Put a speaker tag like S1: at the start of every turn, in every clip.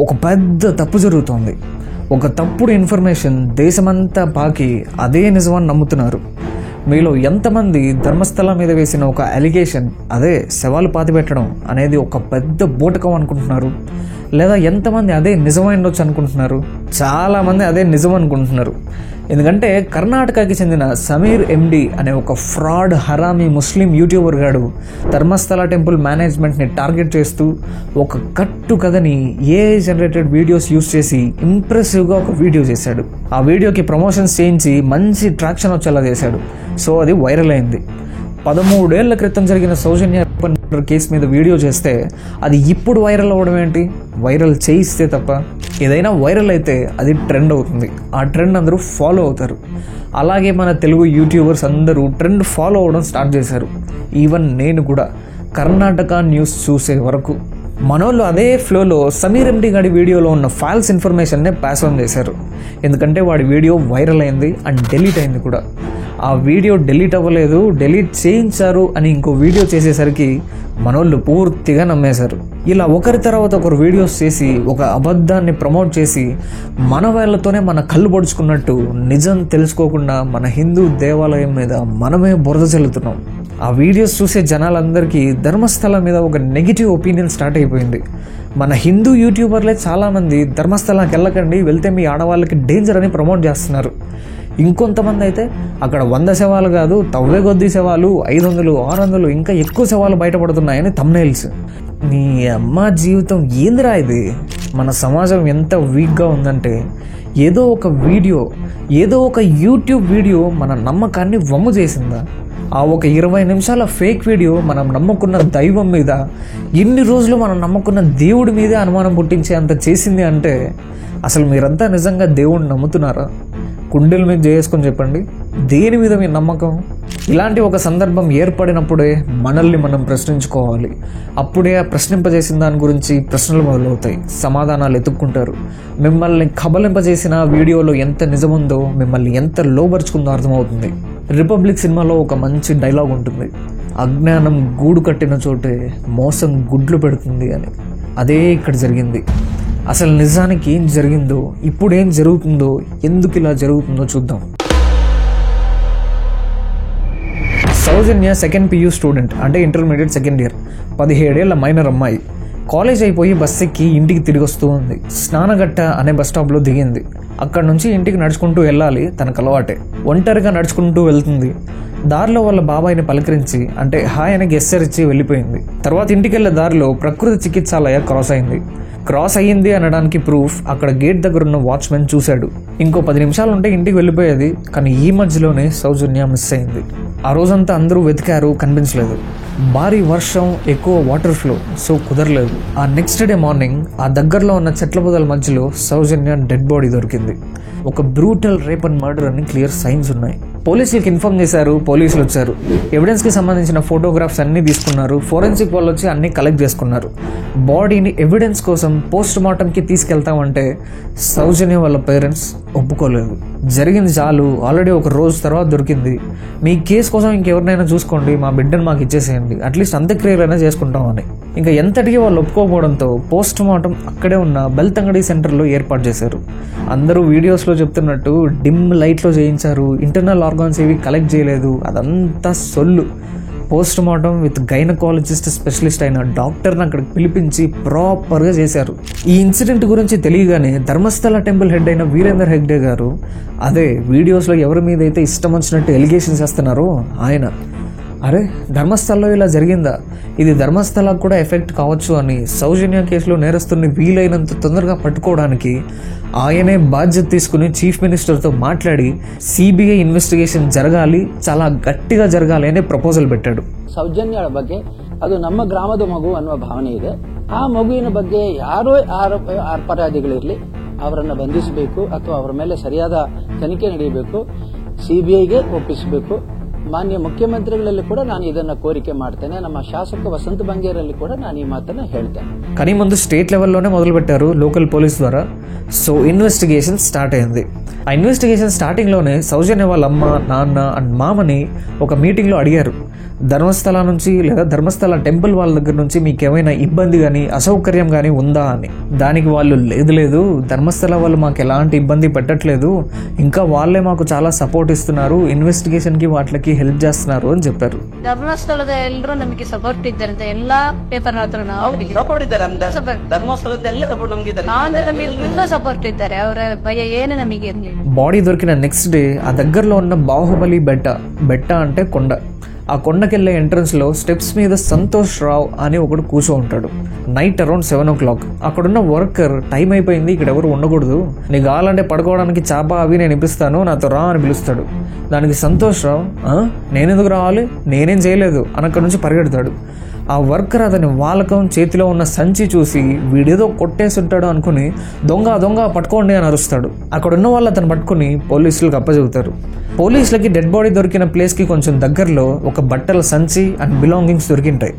S1: ఒక పెద్ద తప్పు జరుగుతోంది. ఒక తప్పుడు ఇన్ఫర్మేషన్ దేశమంతా పాకి అదే నిజమని నమ్ముతున్నారు. మీలో ఎంతమంది ధర్మస్థలం మీద వేసిన ఒక అలిగేషన్, అదే శవాలు పాతిపెట్టడం అనేది ఒక పెద్ద బూటకం అనుకుంటున్నారు? లేదా ఎంతమంది అదే నిజమైనొచ్చు అనుకుంటున్నారు? చాలామంది అదే నిజం అనుకుంటున్నారు. ఎందుకంటే కర్ణాటకకి చెందిన సమీర్ ఎండి అనే ఒక ఫ్రాడ్ హరామీ ముస్లిం యూట్యూబర్ గాడు ధర్మస్థల టెంపుల్ మేనేజ్మెంట్ని టార్గెట్ చేస్తూ ఒక కట్టు కథని ఏఐ జనరేటెడ్ వీడియోస్ యూస్ చేసి ఇంప్రెసివ్గా ఒక వీడియో చేశాడు. ఆ వీడియోకి ప్రమోషన్స్ చేయించి మంచి ట్రాక్షన్ వచ్చేలా చేశాడు. సో అది వైరల్ అయింది. 13 ఏళ్ల క్రితం జరిగిన సౌజన్య కేసు మీద వీడియో చేస్తే అది ఇప్పుడు వైరల్ అవ్వడం ఏంటి? వైరల్ చేయిస్తే తప్ప. ఏదైనా వైరల్ అయితే అది ట్రెండ్ అవుతుంది. ఆ ట్రెండ్ అందరూ ఫాలో అవుతారు. అలాగే మన తెలుగు యూట్యూబర్స్ అందరూ ట్రెండ్ ఫాలో అవ్వడం స్టార్ట్ చేశారు. ఈవెన్ నేను కూడా కర్ణాటక న్యూస్ చూసే వరకు. మనోళ్ళు అదే ఫ్లోలో సమీర్ ఎండి గాడి వీడియోలో ఉన్న ఫాల్స్ ఇన్ఫర్మేషన్నే పాస్ ఆన్ చేశారు. ఎందుకంటే వాడి వీడియో వైరల్ అయింది అండ్ డిలీట్ అయింది కూడా. ఆ వీడియో డిలీట్ అవ్వలేదు, డిలీట్ చేయించారు అని ఇంకో వీడియో చేసేసరికి మనోళ్ళు పూర్తిగా నమ్మేశారు. ఇలా ఒకరి తర్వాత ఒకరు వీడియోస్ చేసి ఒక అబద్ధాన్ని ప్రమోట్ చేసి మన వాళ్ళతోనే మన కళ్ళు పొడుచుకున్నట్టు నిజం తెలుసుకోకుండా మన హిందూ దేవాలయం మీద మనమే బురద చల్లుతున్నాం. ఆ వీడియోస్ చూసే జనాలందరికీ ధర్మస్థలం మీద ఒక నెగిటివ్ ఒపీనియన్ స్టార్ట్ అయిపోయింది. మన హిందూ యూట్యూబర్లే చాలామంది ధర్మస్థలానికి వెళ్ళకండి, వెళ్తే మీ ఆడవాళ్ళకి డేంజర్ అని ప్రమోట్ చేస్తున్నారు. ఇంకొంతమంది అయితే అక్కడ 100 శవాలు కాదు, తవ్వే కొద్ది శవాలు, 500, 600 ఇంకా ఎక్కువ శవాలు బయటపడుతున్నాయని థంబ్నెయిల్స్. నీ అమ్మ జీవితం ఏందిరా ఇది? మన సమాజం ఎంత వీక్గా ఉందంటే ఏదో ఒక వీడియో, ఏదో ఒక యూట్యూబ్ వీడియో మన నమ్మకాన్ని వమ్ము చేసిందా? ఆ ఒక 20 నిమిషాల ఫేక్ వీడియో మనం నమ్ముకున్న దైవం మీద, ఇన్ని రోజులు మనం నమ్ముకున్న దేవుడి మీదే అనుమానం పుట్టించే అంత చేసింది అంటే అసలు మీరంతా నిజంగా దేవుడిని నమ్ముతున్నారా? కుండెల మీద చేసుకొని చెప్పండి, దేని మీద మీ నమ్మకం? ఇలాంటి ఒక సందర్భం ఏర్పడినప్పుడే మనల్ని మనం ప్రశ్నించుకోవాలి. అప్పుడే ఆ ప్రశ్నింపజేసిన దాని గురించి ప్రశ్నలు మొదలవుతాయి, సమాధానాలు ఎత్తుక్కుంటారు. మిమ్మల్ని కబలింపజేసిన వీడియోలో ఎంత నిజముందో, మిమ్మల్ని ఎంత లోబరుచుకుందో అర్థమవుతుంది. రిపబ్లిక్ సినిమాలో ఒక మంచి డైలాగ్ ఉంటుంది, అజ్ఞానం గూడు కట్టిన చోటే మోసం గుడ్లు పెడుతుంది అని. అదే ఇక్కడ జరిగింది. అసలు నిజానికి ఏం జరిగిందో, ఇప్పుడు ఏం జరుగుతుందో, ఎందుకు ఇలా జరుగుతుందో చూద్దాం. సౌజన్య సెకండ్ PU స్టూడెంట్, అంటే ఇంటర్మీడియట్ సెకండ్ ఇయర్, 17 ఏళ్ల మైనర్ అమ్మాయి. కాలేజ్ అయిపోయి బస్ ఎక్కి ఇంటికి తిరిగి వస్తూ ఉంది. స్నానగట్ట అనే బస్ స్టాప్లో దిగింది. అక్కడ నుంచి ఇంటికి నడుచుకుంటూ వెళ్ళాలి, తనకు అలవాటే. ఒంటరిగా నడుచుకుంటూ వెళ్తుంది. దారిలో వాళ్ళ బాబాయిని పలకరించి, అంటే హాయ్ అని గెస్చర్ ఇచ్చి వెళ్ళిపోయింది. తర్వాత ఇంటికి వెళ్ళే దారిలో ప్రకృతి చికిత్సాలయ క్రాస్ అయింది. క్రాస్ అయ్యింది అనడానికి ప్రూఫ్ అక్కడ గేట్ దగ్గర ఉన్న వాచ్మెన్ చూశాడు. ఇంకో 10 నిమిషాలు ఉంటే ఇంటికి వెళ్ళిపోయేది. కానీ ఈ మధ్యలోనే సౌజన్య మిస్ అయింది. ఆ రోజంతా అందరూ వెతికారు, కనిపించలేదు. భారీ వర్షం, ఎక్కువ వాటర్ ఫ్లో, సో కుదరలేదు. ఆ నెక్స్ట్ డే మార్నింగ్ ఆ దగ్గరలో ఉన్న చెట్ల పొదల మధ్యలో సౌజన్య డెడ్ బాడీ దొరికింది. ఒక బ్రూటల్ రేప్ అండ్ మర్డర్ అని క్లియర్ సైన్స్ ఉన్నాయి. పోలీసులకు ఇన్ఫార్మ్ చేశారు. పోలీసులు వచ్చారు. ఎవిడెన్స్కి సంబంధించిన ఫోటోగ్రాఫ్స్ అన్నీ తీసుకున్నారు. ఫోరెన్సిక్ వాళ్ళు వచ్చి అన్నీ కలెక్ట్ చేసుకున్నారు. బాడీని ఎవిడెన్స్ కోసం పోస్ట్ మార్టంకి తీసుకెళ్తామంటే సౌజన్య వాళ్ళ పేరెంట్స్ ఒప్పుకోలేదు. జరిగింది చాలు, ఆల్రెడీ ఒక రోజు తర్వాత దొరికింది, మీ కేసు కోసం ఇంకెవరినైనా చూసుకోండి, మా బిడ్డను మాకు ఇచ్చేసేయండి, అట్లీస్ట్ అంత్యక్రియలు అయినా చేసుకుంటామని. ఇంకా ఎంతటికీ వాళ్ళు ఒప్పుకోకపోవడంతో పోస్ట్ మార్టం అక్కడే ఉన్న బెల్తంగడి సెంటర్లో ఏర్పాటు చేశారు. అందరూ వీడియోస్లో చెప్తున్నట్టు డిమ్ లైట్లో చేయించారు, ఇంటర్నల్ ఆర్గాన్స్ ఏవి కలెక్ట్ చేయలేదు, అదంతా సొల్లు. Post mortem with gynaecologist specialist అయిన డాక్టర్ని అక్కడికి పిలిపించి ప్రాపర్గా చేశారు. ఈ ఇన్సిడెంట్ గురించి తెలియగానే ధర్మస్థల టెంపుల్ హెడ్ అయిన వీరేందర్ హెగ్డే గారు, అదే వీడియోస్లో ఎవరి మీద అయితే ఇష్టం వచ్చినట్టు ఎలిగేషన్స్ చేస్తున్నారో ఆయన, అరే ధర్మస్థలలో ఇలా జరిగిందా, ఇది ధర్మస్థలకు కూడా ఎఫెక్ట్ కావచ్చు అని సౌజన్య కేసులో నేరస్తుని వీలైనంత తొందరగా పట్టుకోవడానికి ఆయనే బాధ్యత తీసుకుని చీఫ్ మినిస్టర్తో మాట్లాడి సిబిఐ ఇన్వెస్టిగేషన్ జరగాలి, చాలా గట్టిగా జరగాలి అనే ಪ್ರಪೋಸಲ್ పెట్టాడు.
S2: ಸೌಜನ್ಯಳ ಬಗ್ಗೆ ಅದು ನಮ್ಮ ಗ್ರಾಮದ ಮಗು ಅನ್ನುವ ಭಾವನೆ ಇದೆ. ಆ ಮಗುವಿನ ಬಗ್ಗೆ ಯಾರೋ ಅಪರಾಧಿಗಳಿರಲಿ ಅವರನ್ನು ಬಂಧಿಸಬೇಕು ಅಥವಾ ಅವರ ಮೇಲೆ ಸರಿಯಾದ ತನಿಖೆ ನಡೆಯಬೇಕು, ಸಿಬಿಐಗೆ ಒಪ್ಪಿಸಬೇಕು. ಮಾನ್ಯ ಮುಖ್ಯಮಂತ್ರಿಗಳಲ್ಲಿ ಕೂಡ ನಾನು ಇದನ್ನ ಕೋರಿಕೆ ಮಾಡ್ತೇನೆ. ನಮ್ಮ ಶಾಸಕ ವಸಂತ ಬಂಗೇರಲ್ಲಿ ಕೂಡ ನಾನು ಈ ಮಾತನ್ನ ಹೇಳ್ತೇನೆ.
S1: కానీ ముందు స్టేట్ లెవెల్లోనే మొదలు పెట్టారు లోకల్ పోలీస్ ద్వారా. సో ఇన్వెస్టిగేషన్ స్టార్ట్ అయింది. ఆ ఇన్వెస్టిగేషన్ స్టార్టింగ్లోనే సౌజన్య వాళ్ళ అమ్మ, నాన్న అండ్ మామని ఒక మీటింగ్లో అడిగారు, ధర్మస్థల నుంచి లేదా ధర్మస్థల టెంపుల్ వాళ్ళ దగ్గర నుంచి మీకు ఏమైనా ఇబ్బంది కానీ అసౌకర్యం కానీ ఉందా అని. దానికి వాళ్ళు లేదు ధర్మస్థల వాళ్ళు మాకు ఎలాంటి ఇబ్బంది పెట్టట్లేదు, ఇంకా వాళ్ళే మాకు చాలా ಸಪೋರ್ಟ್ ಇస్తున్నారు, ಇನ್ವೆಸ್ಟಿಗೇಷನ್ಗೆ ವಾಟ್ಲಕ್ಕೆ ಹೆಲ್ಪ್ చేస్తున్నారు అని చెప్పారు.
S3: ಧರ್ಮಸ್ಥಳದ ಎಲ್ಲರೂ ನಮಗೆ ಸಪೋರ್ಟ್ ಇದ್ದಾರೆ ಅಂತ ಎಲ್ಲಾ ಪೇಪರ್ ಹತ್ರ ನಾವು
S4: ಸಪೋರ್ಟ್ ಇದ್ದಾರೆ. ಧರ್ಮಸ್ಥಳದ ಎಲ್ಲ ಸಪೋರ್ಟ್ ನಮಗೆ ಇದ್ದಾರೆ.
S3: ನಮಗೆ ಸಪೋರ್ಟ್ ಇದ್ದಾರೆ. ಅವರ ಭಯ ಏನು ನಮಗೆ ಇರಲಿಲ್ಲ.
S1: బాడీ దొరికిన నెక్స్ట్ డే ఆ దగ్గరలో ఉన్న బాహుబలి బెట్ట అంటే కొండ, ఆ కొండకెళ్ళే ఎంట్రన్స్లో స్టెప్స్ మీద సంతోష్ రావు అని ఒకడు కూర్చో ఉంటాడు. నైట్ అరౌండ్ 7 o'clock అక్కడున్న వర్కర్ టైం అయిపోయింది, ఇక్కడ ఎవరు ఉండకూడదు, నీకు కావాలంటే పడుకోవడానికి చాప అవి నేను ఇప్పిస్తాను, నాతో రా అని పిలుస్తాడు. దానికి సంతోష్ రావు నేనెందుకు రావాలి, నేనేం చేయలేదు అని అక్కడి నుంచి పరిగెడతాడు. ఆ వర్కర్ అతని వాలకం చేతిలో ఉన్న సంచి చూసి వీడేదో కొట్టేసి ఉంటాడు అనుకుని దొంగ పట్టుకోండి అని అరుస్తాడు. అక్కడున్న వాళ్ళు అతను పట్టుకుని పోలీసులకు అప్పచెబుతారు. పోలీసులకి డెడ్ బాడీ దొరికిన ప్లేస్కి కొంచెం దగ్గరలో ఒక బట్టల సంచి అండ్ బిలాంగింగ్స్ దొరికింటాయి.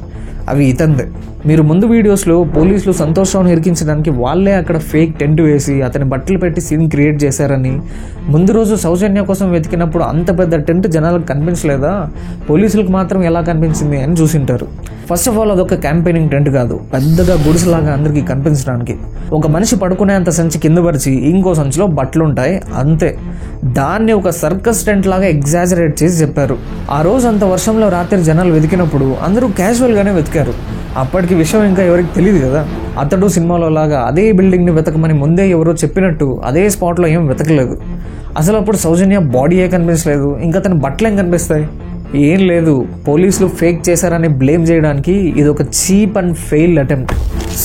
S1: అవి ఇతందే. మీరు ముందు వీడియోస్లో పోలీసులు సంతోష్ రావును ఇరికించడానికి వాళ్ళే అక్కడ ఫేక్ టెంట్ వేసి అతని బట్టలు పెట్టి సీన్ క్రియేట్ చేశారని, ముందు రోజు సౌజన్య కోసం వెతికినప్పుడు అంత పెద్ద టెంట్ జనాలకు కనిపించలేదా, పోలీసులకు మాత్రం ఎలా కనిపించింది అని చూసింటారు. ఫస్ట్ ఆఫ్ ఆల్ అదొక క్యాంపెయినింగ్ టెంట్ కాదు, పెద్దగా గుడిసెలాగా అందరికీ కనిపించడానికి. ఒక మనిషి పడుకునేంత సంచి కింద పరిచి ఇంకో సంచిలో బట్టలు ఉంటాయి అంతే. దాన్ని ఒక సర్కస్ టెంట్ లాగా ఎగ్జాజరేట్ చేసి చెప్పారు. ఆ రోజు అంత వర్షంలో రాత్రి జనాలు వెతికినప్పుడు అందరూ క్యాజువల్గానే వెతికారు. అప్పటికి విషయం ఇంకా ఎవరికి తెలియదు కదా. అతడు సినిమాలో లాగా అదే బిల్డింగ్ని వెతకమని ముందే ఎవరో చెప్పినట్టు అదే స్పాట్లో ఏం వెతకలేదు. అసలు అప్పుడు సౌజన్య బాడీయే కనిపించలేదు, ఇంకా తన బట్టలు ఏం కనిపిస్తాయి? ఏం లేదు, పోలీసులు ఫేక్ చేశారని బ్లేమ్ చేయడానికి ఇది ఒక cheap and fail attempt.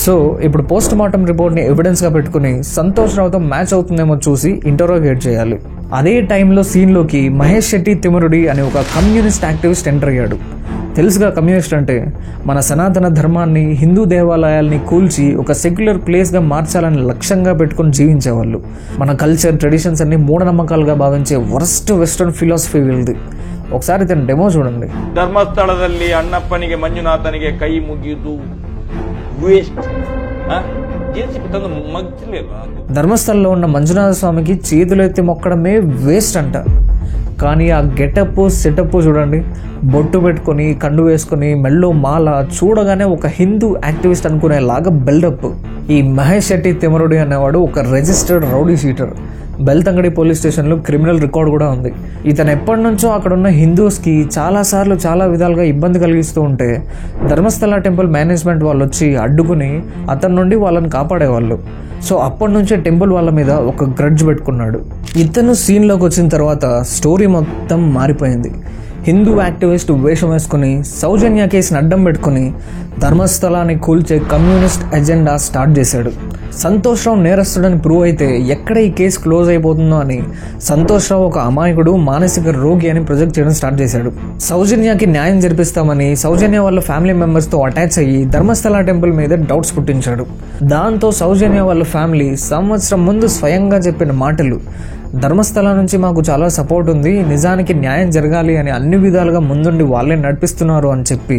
S1: So ఇప్పుడు పోస్ట్ మార్టం రిపోర్ట్ని ఎవిడెన్స్గా పెట్టుకుని సంతోష్ రావుతో మ్యాచ్ అవుతుందేమో చూసి ఇంటరోగేట్ చేయాలి. అదే టైంలో సీన్లోకి మహేష్ శెట్టి తిమరుడి అనే ఒక కమ్యూనిస్ట్ యాక్టివిస్ట్ ఎంటర్ అయ్యాడు. తెలుసుగా కమ్యూనిస్ట్ అంటే మన సనాతన ధర్మాన్ని, హిందూ దేవాలయాల్ని కూల్చి ఒక సెక్యులర్ ప్లేస్గా మార్చాలని లక్ష్యంగా పెట్టుకుని జీవించేవాళ్ళు. మన కల్చర్, ట్రెడిషన్స్ అన్ని మూఢనమ్మకాలుగా భావించే వర్స్ట్ వెస్టర్న్ ఫిలాసఫీ వీళ్ళది. ఒకసారి తన డెమో చూడండి.
S5: ಧರ್ಮಸ್ಥಳದಲ್ಲಿ ಅಣ್ಣಪ್ಪನಿಗೆ ಮಂಜುನಾಥನಿಗೆ ಕೈ ಮುಗಿದು ವೇಸ್ಟ್
S1: ధర్మస్థలంలో ఉన్న మంజునాథ స్వామికి చేతులెత్తి మొక్కడమే వేస్ట్ అంట. కానీ ఆ గెటప్ సెటప్ చూడండి, బొట్టు పెట్టుకొని కండు వేసుకొని మెల్లో మాల, చూడగానే ఒక హిందూ యాక్టివిస్ట్ అనుకునేలాగా బిల్డప్. ఈ మహేష్ శెట్టి తిమరుడి అనేవాడు ఒక registered rowdy sheeter. Belthangady police స్టేషన్లో క్రిమినల్ రికార్డ్ కూడా ఉంది. ఇతను ఎప్పటి నుంచో అక్కడున్న హిందూస్కి చాలాసార్లు చాలా విధాలుగా ఇబ్బంది కలిగిస్తూ ఉంటే ధర్మస్థల టెంపుల్ మేనేజ్మెంట్ వాళ్ళు వచ్చి అడ్డుకుని అతని నుండి వాళ్ళని కాపాడేవాళ్ళు. సో అప్పటి నుంచే టెంపుల్ వాళ్ళ మీద ఒక గ్రడ్జ్ పెట్టుకున్నాడు. ఇతను సీన్లోకి వచ్చిన తర్వాత స్టోరీ మొత్తం మారిపోయింది. హిందూ యాక్టివిస్ట్ వేషం వేసుకుని సౌజన్య కేసుని అడ్డం పెట్టుకుని ధర్మస్థలాన్ని కూల్చే కమ్యూనిస్ట్ ఎజెండా స్టార్ట్ చేశాడు. సంతోష్ రావు నేరస్తుడని ప్రూవ్ అయితే ఎక్కడ ఈ కేసు క్లోజ్ అయిపోతుందో అని సంతోష్ రావు ఒక అమాయకుడు, మానసిక రోగి అని ప్రొజెక్ట్ చేయడం స్టార్ట్ చేశాడు. సౌజన్యకి న్యాయం జరిపిస్తామని సౌజన్య వాళ్ళ ఫ్యామిలీ మెంబర్స్తో అటాచ్ అయ్యి ధర్మస్థల టెంపుల్ మీద డౌట్స్ పుట్టించాడు. దాంతో సౌజన్య వాళ్ళ ఫ్యామిలీ సంవత్సరం ముందు స్వయంగా చెప్పిన మాటలు, ధర్మస్థల నుంచి మాకు చాలా సపోర్ట్ ఉంది, నిజానికి న్యాయం జరగాలి అని అన్ని విధాలుగా ముందుండి వాళ్ళే నడిపిస్తున్నారు అని చెప్పి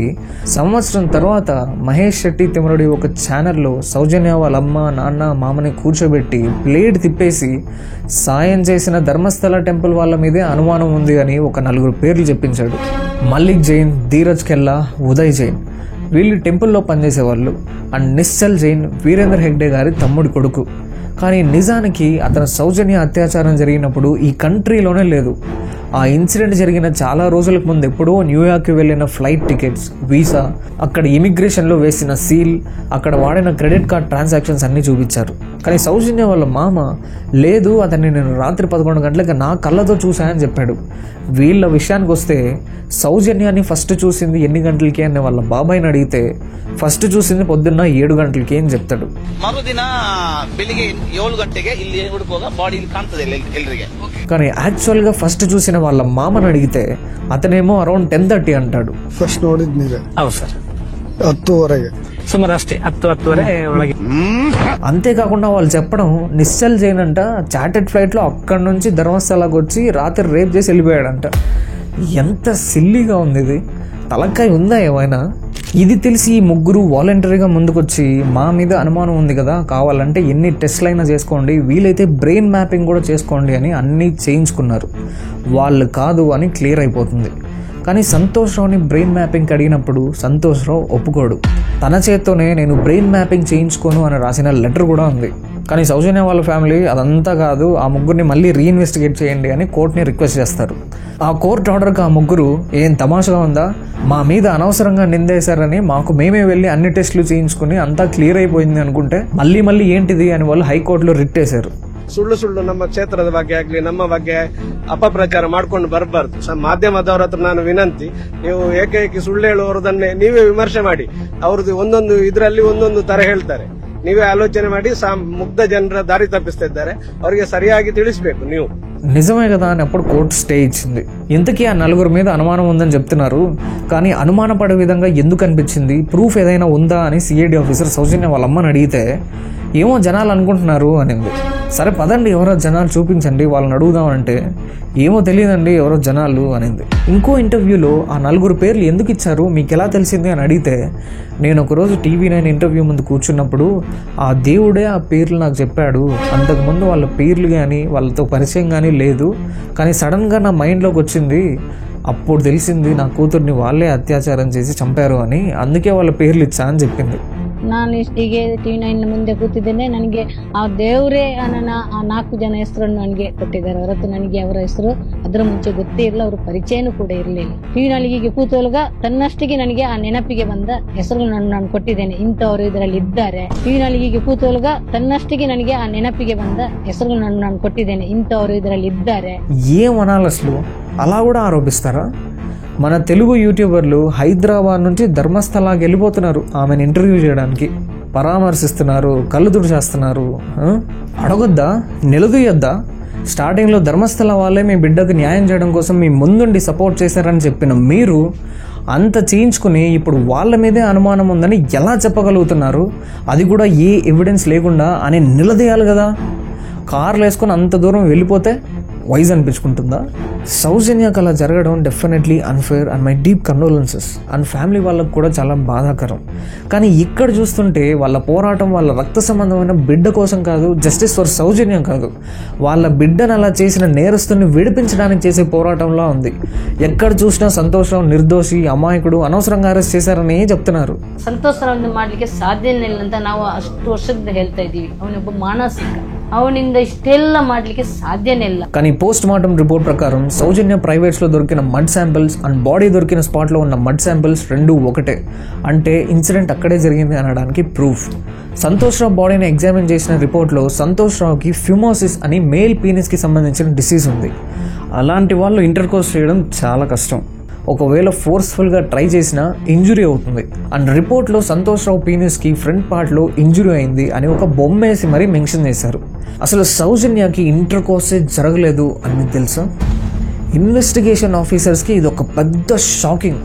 S1: సంవత్సరం తర్వాత మహేష్ శెట్టి తిమరుడి ఒక ఛానల్లో సౌజన్య వాళ్ళ అమ్మ, నాన్న, మామని కూర్చోబెట్టి ప్లేట్ తిప్పేసి సాయం చేసిన ధర్మస్థల టెంపుల్ వాళ్ళ మీదే అనుమానం ఉంది అని ఒక 4 పేర్లు చెప్పించాడు. మల్లిక్ జైన్, ధీరజ్ కెల్లా, ఉదయ్ జైన్ వీళ్ళు టెంపుల్లో పనిచేసేవాళ్ళు. అండ్ నిశ్చల్ జైన్ వీరేంద్ర హెగ్డే గారి తమ్ముడి కొడుకు. కానీ నిజానికి అతను సౌజన్య అత్యాచారం జరిగినప్పుడు ఈ కంట్రీలోనే లేదు. ఆ ఇన్సిడెంట్ జరిగిన చాలా రోజులకు ముందు ఎప్పుడో న్యూయార్క్కి వెళ్ళిన ఫ్లైట్ టికెట్స్, వీసా, అక్కడ ఇమిగ్రేషన్లో వేసిన సీల్, అక్కడ వాడిన క్రెడిట్ కార్డ్ ట్రాన్సాక్షన్స్ అన్నీ చూపించారు. కానీ సౌజన్య వాళ్ళ మామ లేదు, అతన్ని నేను రాత్రి 11 గంటలకు నా కళ్ళతో చూశానని చెప్పాడు. వీళ్ళ విషయానికి వస్తే సౌజన్యాన్ని ఫస్ట్ చూసింది ఎన్ని గంటలకి అని వాళ్ళ బాబాయ్ని అడిగితే ఫస్ట్ చూసింది పొద్దున్న 7 గంటలకి అని చెప్తాడు.
S4: మరుదిన ಬೆಳಿಗ್ಗೆ 7 ಗಂಟೆಗೆ ಇಲ್ಲಿ ಹುಡುಕುವಾಗ ಬಾಡಿ ಕಾಣ್ತದೆ ಎಲ್ಲರಿಗೆ.
S1: కానీ యాక్చువల్గా ఫస్ట్ చూసిన వాళ్ళ మామని అడిగితే అతనేమో అరౌండ్ 10:30 అంటాడు.
S6: ಫಸ್ಟ್ ನೋಡಿದ್ ನೀವೇ?
S2: ಹೌದು ಸರ್,
S6: 10:00
S2: ಸುಮಾರು ಅಷ್ಟೇ, 10-10:30 ಒಳಗೆ.
S1: అంతేకాకుండా వాళ్ళు చెప్పడం నిశ్చల్ జైన్ అంట చార్టెడ్ ఫ్లైట్లో అక్కడి నుంచి ధర్మస్థలాకి వచ్చి రాత్రి రేప్ చేసి వెళ్ళిపోయాడంట. ఎంత సిల్లీగా ఉంది ఇది, తలకాయ ఉందా ఏమైనా? ఇది తెలిసి ఈ ముగ్గురు వాలంటరీగా ముందుకొచ్చి మా మీద అనుమానం ఉంది కదా, కావాలంటే ఎన్ని టెస్ట్లైనా చేసుకోండి, వీలైతే బ్రెయిన్ మ్యాపింగ్ కూడా చేసుకోండి అని అన్నీ చేయించుకున్నారు. వాళ్ళు కాదు అని క్లియర్ అయిపోతుంది. కానీ సంతోష్ రావుని బ్రెయిన్ మ్యాపింగ్కి అడిగినప్పుడు సంతోష్ రావు ఒప్పుకోడు. తన చేత్తోనే నేను బ్రెయిన్ మ్యాపింగ్ చేయించుకోను అని రాసిన లెటర్ కూడా ఉంది. కానీ సౌజన్య వాళ్ళ ఫ్యామిలీ అదంతా కాదు, ఆ ముగ్గురిని మళ్ళీ రీఇన్వెస్టిగేట్ చేయండి అని కోర్టుని రిక్వెస్ట్ చేస్తారు. ఆ కోర్టు ఆర్డర్కి ఆ ముగ్గురు ఏం తమాషగా ఉందా, మా మీద అనవసరంగా నిందేశారని మాకు మేమే వెళ్ళి అన్ని టెస్టులు చేయించుకుని అంతా క్లియర్ అయిపోయింది అనుకుంటే మళ్ళీ ఏంటిది అని వాళ్ళు హైకోర్టులో రిట్ వేశారు.
S7: ಸುಳ್ಳು ನಮ್ಮ ಕ್ಷೇತ್ರದ ಬಗ್ಗೆ ಆಗ್ಲಿ ನಮ್ಮ ಬಗ್ಗೆ ಅಪಪ್ರಚಾರ ಮಾಡ್ಕೊಂಡು ಬರಬಾರ್ದು. ಮಾಧ್ಯಮದವರ ಹತ್ರ ನಾನು ವಿನಂತಿ, ನೀವು ಏಕೈಕಿ ಸುಳ್ಳು ಹೇಳುವವರದನ್ನೇ ನೀವೇ ವಿಮರ್ಶೆ ಮಾಡಿ. ಅವ್ರದ್ದು ಒಂದೊಂದು ಇದರಲ್ಲಿ ಒಂದೊಂದು ತರ ಹೇಳ್ತಾರೆ, ನೀವೇ ಆಲೋಚನೆ ಮಾಡಿ ಮುಗ್ಧ ಜನರ ದಾರಿ ತಪ್ಪಿಸ್ತಾ ಇದ್ದಾರೆ, ಅವರಿಗೆ ಸರಿಯಾಗಿ ತಿಳಿಸಬೇಕು ನೀವು.
S1: నిజమే కదా అని అప్పుడు కోర్టు స్టే ఇచ్చింది. ఇంతకీ ఆ నలుగురు మీద అనుమానం ఉందని చెప్తున్నారు, కానీ అనుమానపడే విధంగా ఎందుకు అనిపించింది, ప్రూఫ్ ఏదైనా ఉందా అని సిఐడి ఆఫీసర్ సౌజన్య వాళ్ళ అమ్మని అడిగితే ఏమో జనాలు అనుకుంటున్నారు అనింది. సరే పదండి ఎవరో జనాలు చూపించండి వాళ్ళని అడుగుదామంటే ఏమో తెలియదండి ఎవరో జనాలు అనింది. ఇంకో ఇంటర్వ్యూలో ఆ నలుగురు పేర్లు ఎందుకు ఇచ్చారు మీకు ఎలా తెలిసింది అని అడిగితే, నేను ఒకరోజు TV9 ఇంటర్వ్యూ ముందు కూర్చున్నప్పుడు ఆ దేవుడే ఆ పేర్లు నాకు చెప్పాడు, అంతకుముందు వాళ్ళ పేర్లు కానీ వాళ్ళతో పరిచయం కానీ లేదు, కానీ సడన్గా నా మైండ్లోకి వచ్చింది, అప్పుడు తెలిసింది నా కూతుర్ని వాళ్ళే అత్యాచారం చేసి చంపారు అని, అందుకే వాళ్ళ పేర్లు ఇచ్చా అని చెప్పింది.
S8: ನಾನು ಹೀಗೆ TV9 ಮುಂದೆ ಕೂತಿದ್ದೇನೆ. ನನಗೆ ಆ ದೇವರೇ ನನ್ನ ಆ 4 ಜನ ಹೆಸರನ್ನು ನನಗೆ ಕೊಟ್ಟಿದ್ದಾರೆ ಹೊರತು ನನಗೆ ಅವರ ಹೆಸರು ಅದರ ಮುಂಚೆ ಗೊತ್ತೇ ಇರಲಿಲ್ಲ, ಅವರ ಪರಿಚಯನೂ ಕೂಡ ಇರಲಿಲ್ಲ. TV9 ಹೀಗೆ ಕೂತೊಳಗ ತನ್ನಷ್ಟಿಗೆ ನನಗೆ ಆ ನೆನಪಿಗೆ ಬಂದ ಹೆಸರುಗಳನ್ನು ನಾನು ಕೊಟ್ಟಿದ್ದೇನೆ, ಇಂಥವರು ಇದರಲ್ಲಿ ಇದ್ದಾರೆ. TV9 ಹೀಗೆ ಕೂತೊಳಗ ತನ್ನಷ್ಟಿಗೆ ನನಗೆ ಆ ನೆನಪಿಗೆ ಬಂದ ಹೆಸರುಗಳನ್ನು ನಾನು ಕೊಟ್ಟಿದ್ದೇನೆ, ఇంతవరు ಇದರಲ್ಲಿ ఇದ್ದಾರೆ.
S1: ఏమనాలి అసలు, అలా కూడా ఆరోపిస్తారా? మన తెలుగు యూట్యూబర్లు హైదరాబాద్ నుంచి ధర్మస్థలాకి వెళ్ళిపోతున్నారు ఆమెను ఇంటర్వ్యూ చేయడానికి, పరామర్శిస్తున్నారు, కళ్ళు తుడిచేస్తున్నారు. అడగొద్దా, నిలదీయొద్దా? స్టార్టింగ్లో ధర్మస్థల వాళ్ళే మీ బిడ్డకు న్యాయం చేయడం కోసం మీ ముందుండి సపోర్ట్ చేశారని చెప్పిన మీరు అంత చేయించుకుని ఇప్పుడు వాళ్ళ మీదే అనుమానం ఉందని ఎలా చెప్పగలుగుతున్నారు? అది కూడా ఏ ఎవిడెన్స్ లేకుండా అని నిలదీయాలి కదా. కార్లు వేసుకొని అంత దూరం వెళ్ళిపోతే వైజ్ అనిపించుకుంటుందా? సౌజన్యకు అలా జరగడం definitely unfair and my deep condolences. And family వాళ్ళకు కూడా చాలా బాధాకరం. కానీ ఇక్కడ చూస్తుంటే వాళ్ళ పోరాటం వాళ్ళ రక్త సంబంధమైన బిడ్డ కోసం కాదు, జస్టిస్ ఫర్ సౌజన్య కాదు, వాళ్ళ బిడ్డను అలా చేసిన నేరస్తుని విడిపించడానికి చేసే పోరాటంలా ఉంది. ఎక్కడ చూసినా సంతోష్ రావు నిర్దోషి, అమాయకుడు, అనవసరంగా అరెస్ట్ చేశారని చెప్తున్నారు.
S3: ಸಂತೋಷ್ ರಾವ್ ಮಾಡ್ಲಿಕ್ಕೆ ಸಾಧ್ಯನೇ ಇಲ್ಲ ಅಂತ ನಾವು ಅಷ್ಟು ವರ್ಷದಿಂದ ಹೇಳ್ತಾ ಇದ್ದೀವಿ. ಅವನೊಬ್ಬ ಮಾನಸಿಕ, ಅವನಿಂದ ಇಷ್ಟೆಲ್ಲ ಮಾಡ್ಲಿಕ್ಕೆ ಸಾಧ್ಯನೇ ಇಲ್ಲ.
S1: కానీ పోస్ట్ మార్టం రిపోర్ట్ ప్రకారం సౌజన్య ప్రైవేట్స్ లో దొరికిన మడ్ శాంపిల్స్ అండ్ బాడీ దొరికిన స్పాట్ లో ఉన్న మడ్ శాంపిల్స్ రెండు ఒకటే, అంటే ఇన్సిడెంట్ అక్కడే జరిగింది అనడానికి ప్రూఫ్. సంతోష్ రావు బాడీని ఎగ్జామిన్ చేసిన రిపోర్ట్లో సంతోష్ రావుకి ఫ్యూమోసిస్ అని మేల్ పీనిస్ కి సంబంధించిన డిసీజ్ ఉంది. అలాంటి వాళ్ళు ఇంటర్ కోర్స్ చేయడం చాలా కష్టం. ఒకవేళ ఫోర్స్ఫుల్గా ట్రై చేసినా ఇంజురీ అవుతుంది. అండ్ రిపోర్ట్లో సంతోష్ రావు పీనిస్కి ఫ్రంట్ పార్ట్లో ఇంజురీ అయింది అని ఒక బొమ్మ వేసి మరీ మెన్షన్ చేశారు. అసలు సౌజన్యకి ఇంటర్ కోర్సే జరగలేదు అని తెలుసా? ఇన్వెస్టిగేషన్ ఆఫీసర్స్కి ఇది ఒక పెద్ద షాకింగ్.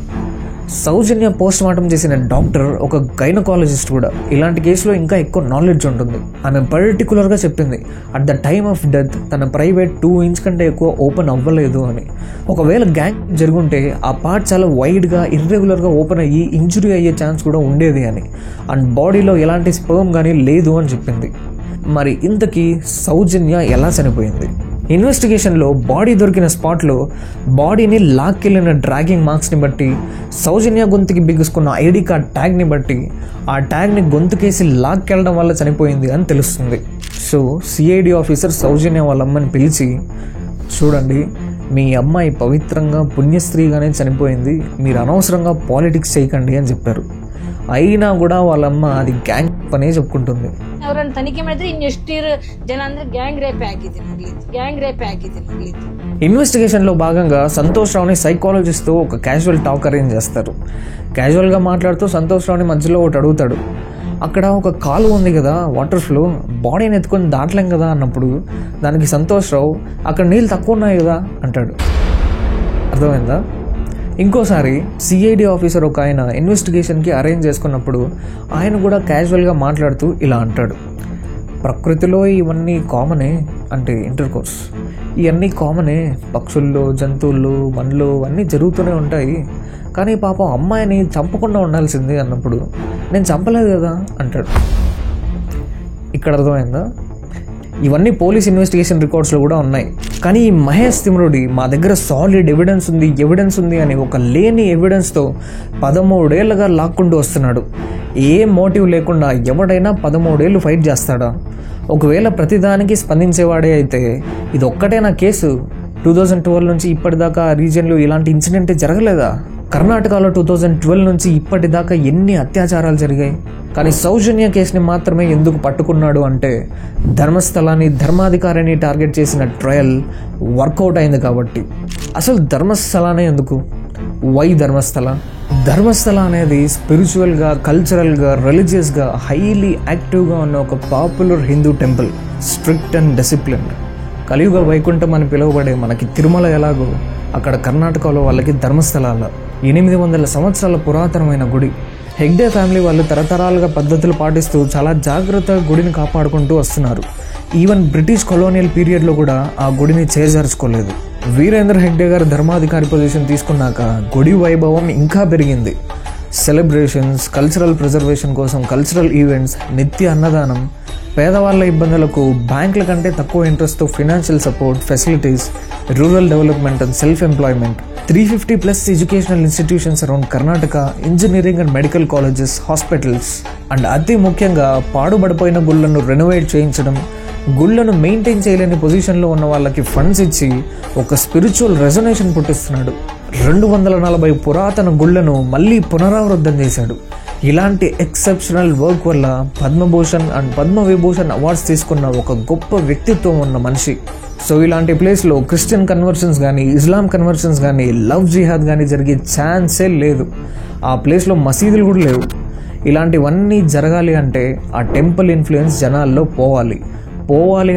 S1: సౌజన్య పోస్ట్ మార్టం చేసిన డాక్టర్ ఒక గైనకాలజిస్ట్ కూడా. ఇలాంటి కేసులో ఇంకా ఎక్కువ నాలెడ్జ్ ఉంటుంది. ఆమె పర్టికులర్గా చెప్పింది at the time of death తన ప్రైవేట్ 2 ఇంచ్ కంటే ఎక్కువ ఓపెన్ అవ్వలేదు అని. ఒకవేళ గ్యాంగ్ జరుగుంటే ఆ పార్ట్ చాలా వైడ్గా ఇర్రెగ్యులర్గా ఓపెన్ అయ్యి ఇంజురీ అయ్యే ఛాన్స్ కూడా ఉండేది అని. అండ్ బాడీలో ఎలాంటి స్పర్మ్ కానీ లేదు అని చెప్పింది. మరి ఇంతకీ సౌజన్య ఎలా చనిపోయింది? ఇన్వెస్టిగేషన్లో బాడీ దొరికిన స్పాట్లో బాడీని లాక్కెళ్ళిన డ్రాగింగ్ మార్క్స్ని బట్టి, సౌజన్య గొంతుకి బిగుసుకున్న ఐడి కార్డ్ ట్యాగ్ని బట్టి ఆ ట్యాగ్ని గొంతుకేసి లాక్కెళ్ళడం వల్ల చనిపోయింది అని తెలుస్తుంది. సో సిఐడి ఆఫీసర్ సౌజన్య వాళ్ళ అమ్మని పిలిచి, చూడండి మీ అమ్మాయి పవిత్రంగా పుణ్యస్త్రీగానే చనిపోయింది, మీరు అనవసరంగా పాలిటిక్స్ చేయకండి అని చెప్పారు. అయినా కూడా వాళ్ళమ్మ అది గ్యాంగ్ పనే చెప్పుకుంటుంది.
S8: ಅವರನ್ನು ತನಿಖೆ ಮಾಡಿದ್ರೆ ಇನ್ನೆಷ್ಟು ಜನ ಅಂದ್ರೆ ಗ್ಯಾಂಗ್ ರೇಪ್ ಆಗಿದೆ.
S1: ఇన్వెస్టిగేషన్లో భాగంగా సంతోష్ రావుని సైకాలజిస్ట్తో ఒక క్యాజువల్ టాక్ అరేంజ్ చేస్తారు. క్యాజువల్గా మాట్లాడుతూ సంతోష్ రావుని మధ్యలో ఒకటి అడుగుతాడు, అక్కడ ఒక కాలువ ఉంది కదా వాటర్ ఫ్లో, బాడీని ఎత్తుకొని దాటలేం కదా అన్నప్పుడు దానికి సంతోష్ రావు అక్కడ నీళ్ళు తక్కువ ఉన్నాయి కదా అంటాడు. అర్థమైందా? ఇంకోసారి సిఐడి ఆఫీసర్ ఒక ఆయన ఇన్వెస్టిగేషన్కి అరేంజ్ చేసుకున్నప్పుడు ఆయన కూడా క్యాజువల్గా మాట్లాడుతూ ఇలా అంటాడు, ప్రకృతిలో ఇవన్నీ కామనే, అంటే ఇంటర్ కోర్స్ ఇవన్నీ కామనే, పక్షుల్లో, జంతువుల్లో, మనలో అన్నీ జరుగుతూనే ఉంటాయి, కానీ పాపం అమ్మాయిని చంపకుండా ఉండాల్సింది అన్నప్పుడు నేను చంపలేదు కదా అంటాడు. ఇక్కడ అర్థమైందా? ఇవన్నీ పోలీస్ ఇన్వెస్టిగేషన్ రికార్డ్స్లో కూడా ఉన్నాయి. కానీ ఈ మహేష్ తిమ్రోడి మా దగ్గర సాలిడ్ ఎవిడెన్స్ ఉంది అని ఒక లేని ఎవిడెన్స్తో 13 ఏళ్ళుగా లాక్కుంటూ వస్తున్నాడు. ఏ మోటివ్ లేకుండా ఎవడైనా 13 ఏళ్ళు ఫైట్ చేస్తాడా? ఒకవేళ ప్రతిదానికి స్పందించేవాడే అయితే ఇది ఒక్కటేనా కేసు? 2012 నుంచి ఇప్పటిదాకా ఆ రీజియన్లో ఇలాంటి ఇన్సిడెంటే జరగలేదా? కర్ణాటకలో 2012 నుంచి ఇప్పటిదాకా ఎన్ని అత్యాచారాలు జరిగాయి? కానీ సౌజన్య కేసుని మాత్రమే ఎందుకు పట్టుకున్నాడు అంటే ధర్మస్థలాన్ని, ధర్మాధికారిని టార్గెట్ చేసిన ట్రయల్ వర్కౌట్ అయింది కాబట్టి. అసలు ధర్మస్థలానే ఎందుకు? వై ధర్మస్థల? ధర్మస్థల అనేది స్పిరిచువల్గా, కల్చరల్గా, రిలీజియస్గా హైలీ యాక్టివ్గా ఉన్న ఒక popular Hindu temple. Strict and disciplined. కలియుగ వైకుంఠం అని పిలువబడే మనకి తిరుమల ఎలాగో అక్కడ కర్ణాటకలో వాళ్ళకి ధర్మస్థలాల 800 సంవత్సరాల పురాతనమైన గుడి. హెగ్డే ఫ్యామిలీ వాళ్ళు తరతరాలుగా పద్ధతులు పాటిస్తూ చాలా జాగ్రత్తగా గుడిని కాపాడుకుంటూ వస్తున్నారు. ఈవెన్ బ్రిటిష్ కొలోనియల్ పీరియడ్లో కూడా ఆ గుడిని చేజార్చుకోలేదు. వీరేంద్ర హెగ్డే గారు ధర్మాధికారి పొజిషన్ తీసుకున్నాక గుడి వైభవం ఇంకా పెరిగింది. సెలబ్రేషన్స్, కల్చరల్ ప్రిజర్వేషన్ కోసం కల్చరల్ ఈవెంట్స్, నిత్య అన్నదానం, పేదవాళ్ళ ఇబ్బందులకు బ్యాంకుల కంటే తక్కువ ఇంట్రెస్ట్తో financial support, facilities, rural development and self employment, 350+ educational institutions around Karnataka, engineering and medical colleges, hospitals, and అతి ముఖ్యంగా పాడుబడిపోయిన గుళ్లను రెనోవేట్ చేయించడం, గుళ్లను మెయింటైన్ చేయలేని పొజిషన్లో ఉన్న వాళ్ళకి ఫండ్స్ ఇచ్చి ఒక స్పిరిచువల్ రెజొనేషన్ పుట్టిస్తున్నాడు. 240 పురాతన గుళ్లను మళ్ళీ పునరావృతం చేశాడు. ఇలాంటి ఎక్సెప్షనల్ వర్క్ వల్ల పద్మభూషణ్ అండ్ పద్మవిభూషణ్ అవార్డ్స్ తీసుకున్న ఒక గొప్ప వ్యక్తిత్వం ఉన్న మనిషి. సో ఇలాంటి ప్లేస్లో క్రిస్టియన్ కన్వర్షన్స్ కానీ, ఇస్లాం కన్వర్షన్స్ కానీ, లవ్ జిహాద్ కానీ జరిగే ఛాన్సే లేదు. ఆ ప్లేస్లో మసీదులు కూడా లేవు. ఇలాంటివన్నీ జరగాలి అంటే ఆ టెంపుల్ ఇన్ఫ్లుయెన్స్ జనాల్లో పోవాలి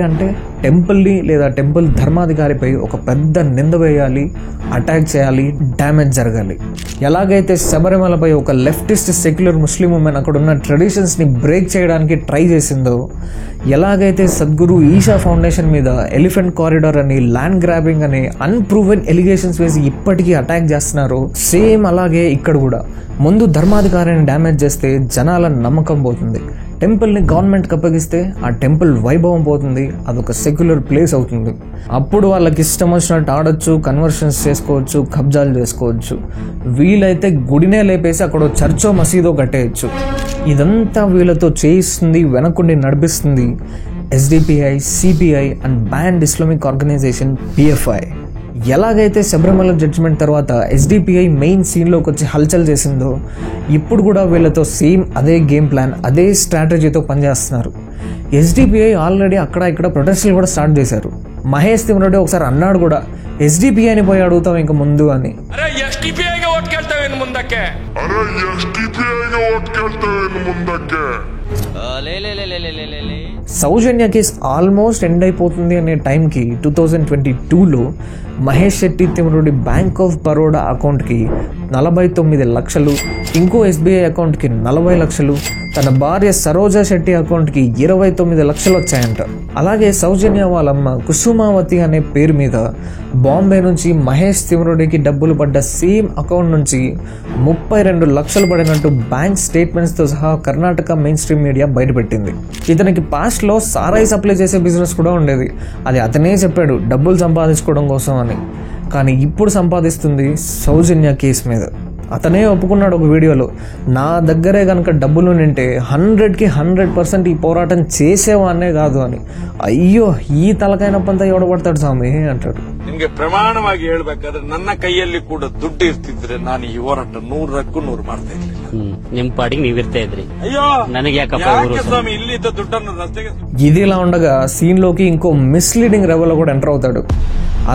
S1: అంటే టెంపుల్ని లేదా టెంపుల్ ధర్మాధికారిపై ఒక పెద్ద నింద వేయాలి, అటాక్ చేయాలి, డ్యామేజ్ జరగాలి. ఎలాగైతే శబరిమలపై ఒక లెఫ్టిస్ట్ సెక్యులర్ ముస్లిం ఉమెన్ అక్కడున్న ట్రెడిషన్స్ని బ్రేక్ చేయడానికి ట్రై చేసిందో, ఎలాగైతే సద్గురు ఈషా ఫౌండేషన్ మీద ఎలిఫెంట్ కారిడార్ అని, ల్యాండ్ గ్రాబింగ్ అని అన్ప్రూవెన్ ఎలిగేషన్స్ వేసి ఇప్పటికీ అటాక్ చేస్తున్నారో, సేమ్ అలాగే ఇక్కడ కూడా ముందు ధర్మాధికారిని డ్యామేజ్ చేస్తే జనాల నమ్మకం పోతుంది. టెంపుల్ని గవర్నమెంట్కి అప్పగిస్తే ఆ టెంపుల్ వైభవం పోతుంది, అదొక సెక్యులర్ ప్లేస్ అవుతుంది. అప్పుడు వాళ్ళకి ఇష్టం వచ్చినట్టు ఆడొచ్చు, కన్వర్షన్స్ చేసుకోవచ్చు, కబ్జాలు చేసుకోవచ్చు. వీలైతే గుడినే లేపేసి అక్కడ చర్చో మసీదో కట్టేయచ్చు. ఇదంతా వీళ్ళతో చేయిస్తుంది, వెనకుండి నడిపిస్తుంది SDPI, CPI and banned Islamic organisation PFI. ఎలాగైతే శబరిమల జడ్జిమెంట్ తర్వాత ఎస్డిపిఐ మెయిన్ సీన్లోకి వచ్చి హల్చల్ చేసిందో, ఇప్పుడు కూడా వీళ్ళతో సేమ్ అదే గేమ్ ప్లాన్, అదే స్ట్రాటజీతో పనిచేస్తున్నారు. ఎస్డిపిఐ ఆల్రెడీ అక్కడ ఇక్కడ ప్రొటెస్టులు కూడా స్టార్ట్ చేశారు. మహేష్ తిమ్రోడి ఒకసారి అన్నాడు కూడా, ఎస్డిపిఐని పోయి అడుగుతాం ఇంక ముందు అని. సౌజన్య కేసు ఆల్మోస్ట్ ఎండ్ అయిపోతుంది అనే టైంకి 2022లో మహేష్ శెట్టి తిమ్రోడి బ్యాంక్ ఆఫ్ బరోడా అకౌంట్కి 49 లక్షలు, ఇంకో ఎస్బీఐ అకౌంట్కి 40 లక్షలు, తన భార్య సరోజా శెట్టి అకౌంట్కి 29 లక్షలు వచ్చాయంట. అలాగే సౌజన్య వాళ్ళమ్మ కుసుమావతి అనే పేరు మీద బాంబే నుంచి మహేష్ తిమ్రోడికి డబ్బులు పడ్డ సేమ్ అకౌంట్ నుంచి 32 లక్షలు పడినట్టు బ్యాంక్ స్టేట్మెంట్స్తో సహా కర్ణాటక మెయిన్ స్ట్రీమ్ మీడియా బయటపెట్టింది. ఇతనికి పాస్ట్లో సారాయి సప్లై చేసే బిజినెస్ కూడా ఉండేది. అది అతనే చెప్పాడు డబ్బులు సంపాదించుకోవడం కోసం అని. కానీ ఇప్పుడు సంపాదిస్తుంది సౌజన్య కేసు మీద. అతనే ఒప్పుకున్నాడు ఒక వీడియోలో, నా దగ్గరే కనుక డబ్బులు నింటే 100కి 100% ఈ పోరాటం చేసేవాన్నే కాదు అని. అయ్యో, ఈ ತಲಕಾಯಿನಪ್ಪಂತ ఎవడబడతాడు ಸ್ವಾಮಿ ಅಂತಾడు.
S5: ನಿಮಗೆ ಪ್ರಮಾಣವಾಗಿ ಹೇಳಬೇಕಾದ್ರೆ ನನ್ನ ಕೈಯಲ್ಲಿ ಕೂಡ ದುಡ್ಡು ಇರ್ತಿದ್ರೆ ನಾನು ಈ ಹೋರಾಟ 100ಕ್ಕೂ 100 ಮಾಡ್ತಾ ಇರ್ಲಿಲ್ಲ.
S9: ನಿಮ್ ಪಾಡಿಗೆ ನೀವಿರ್ತಾ ಇದ್ರಿ.
S5: ಅಯ್ಯೋ,
S9: ನನಗೆ ಯಾಕಪ್ಪ
S5: ಸ್ವಾಮಿ ಇಲ್ಲಿದ್ದ ದುಡ್ಡನ್ನು ರಸ್ತೆಗೆ.
S1: ఇదిలా ఉండగా సీన్ లోకి ఇంకో మిస్లీడింగ్ రెవెల్ కూడా ఎంటర్ అవుతాడు.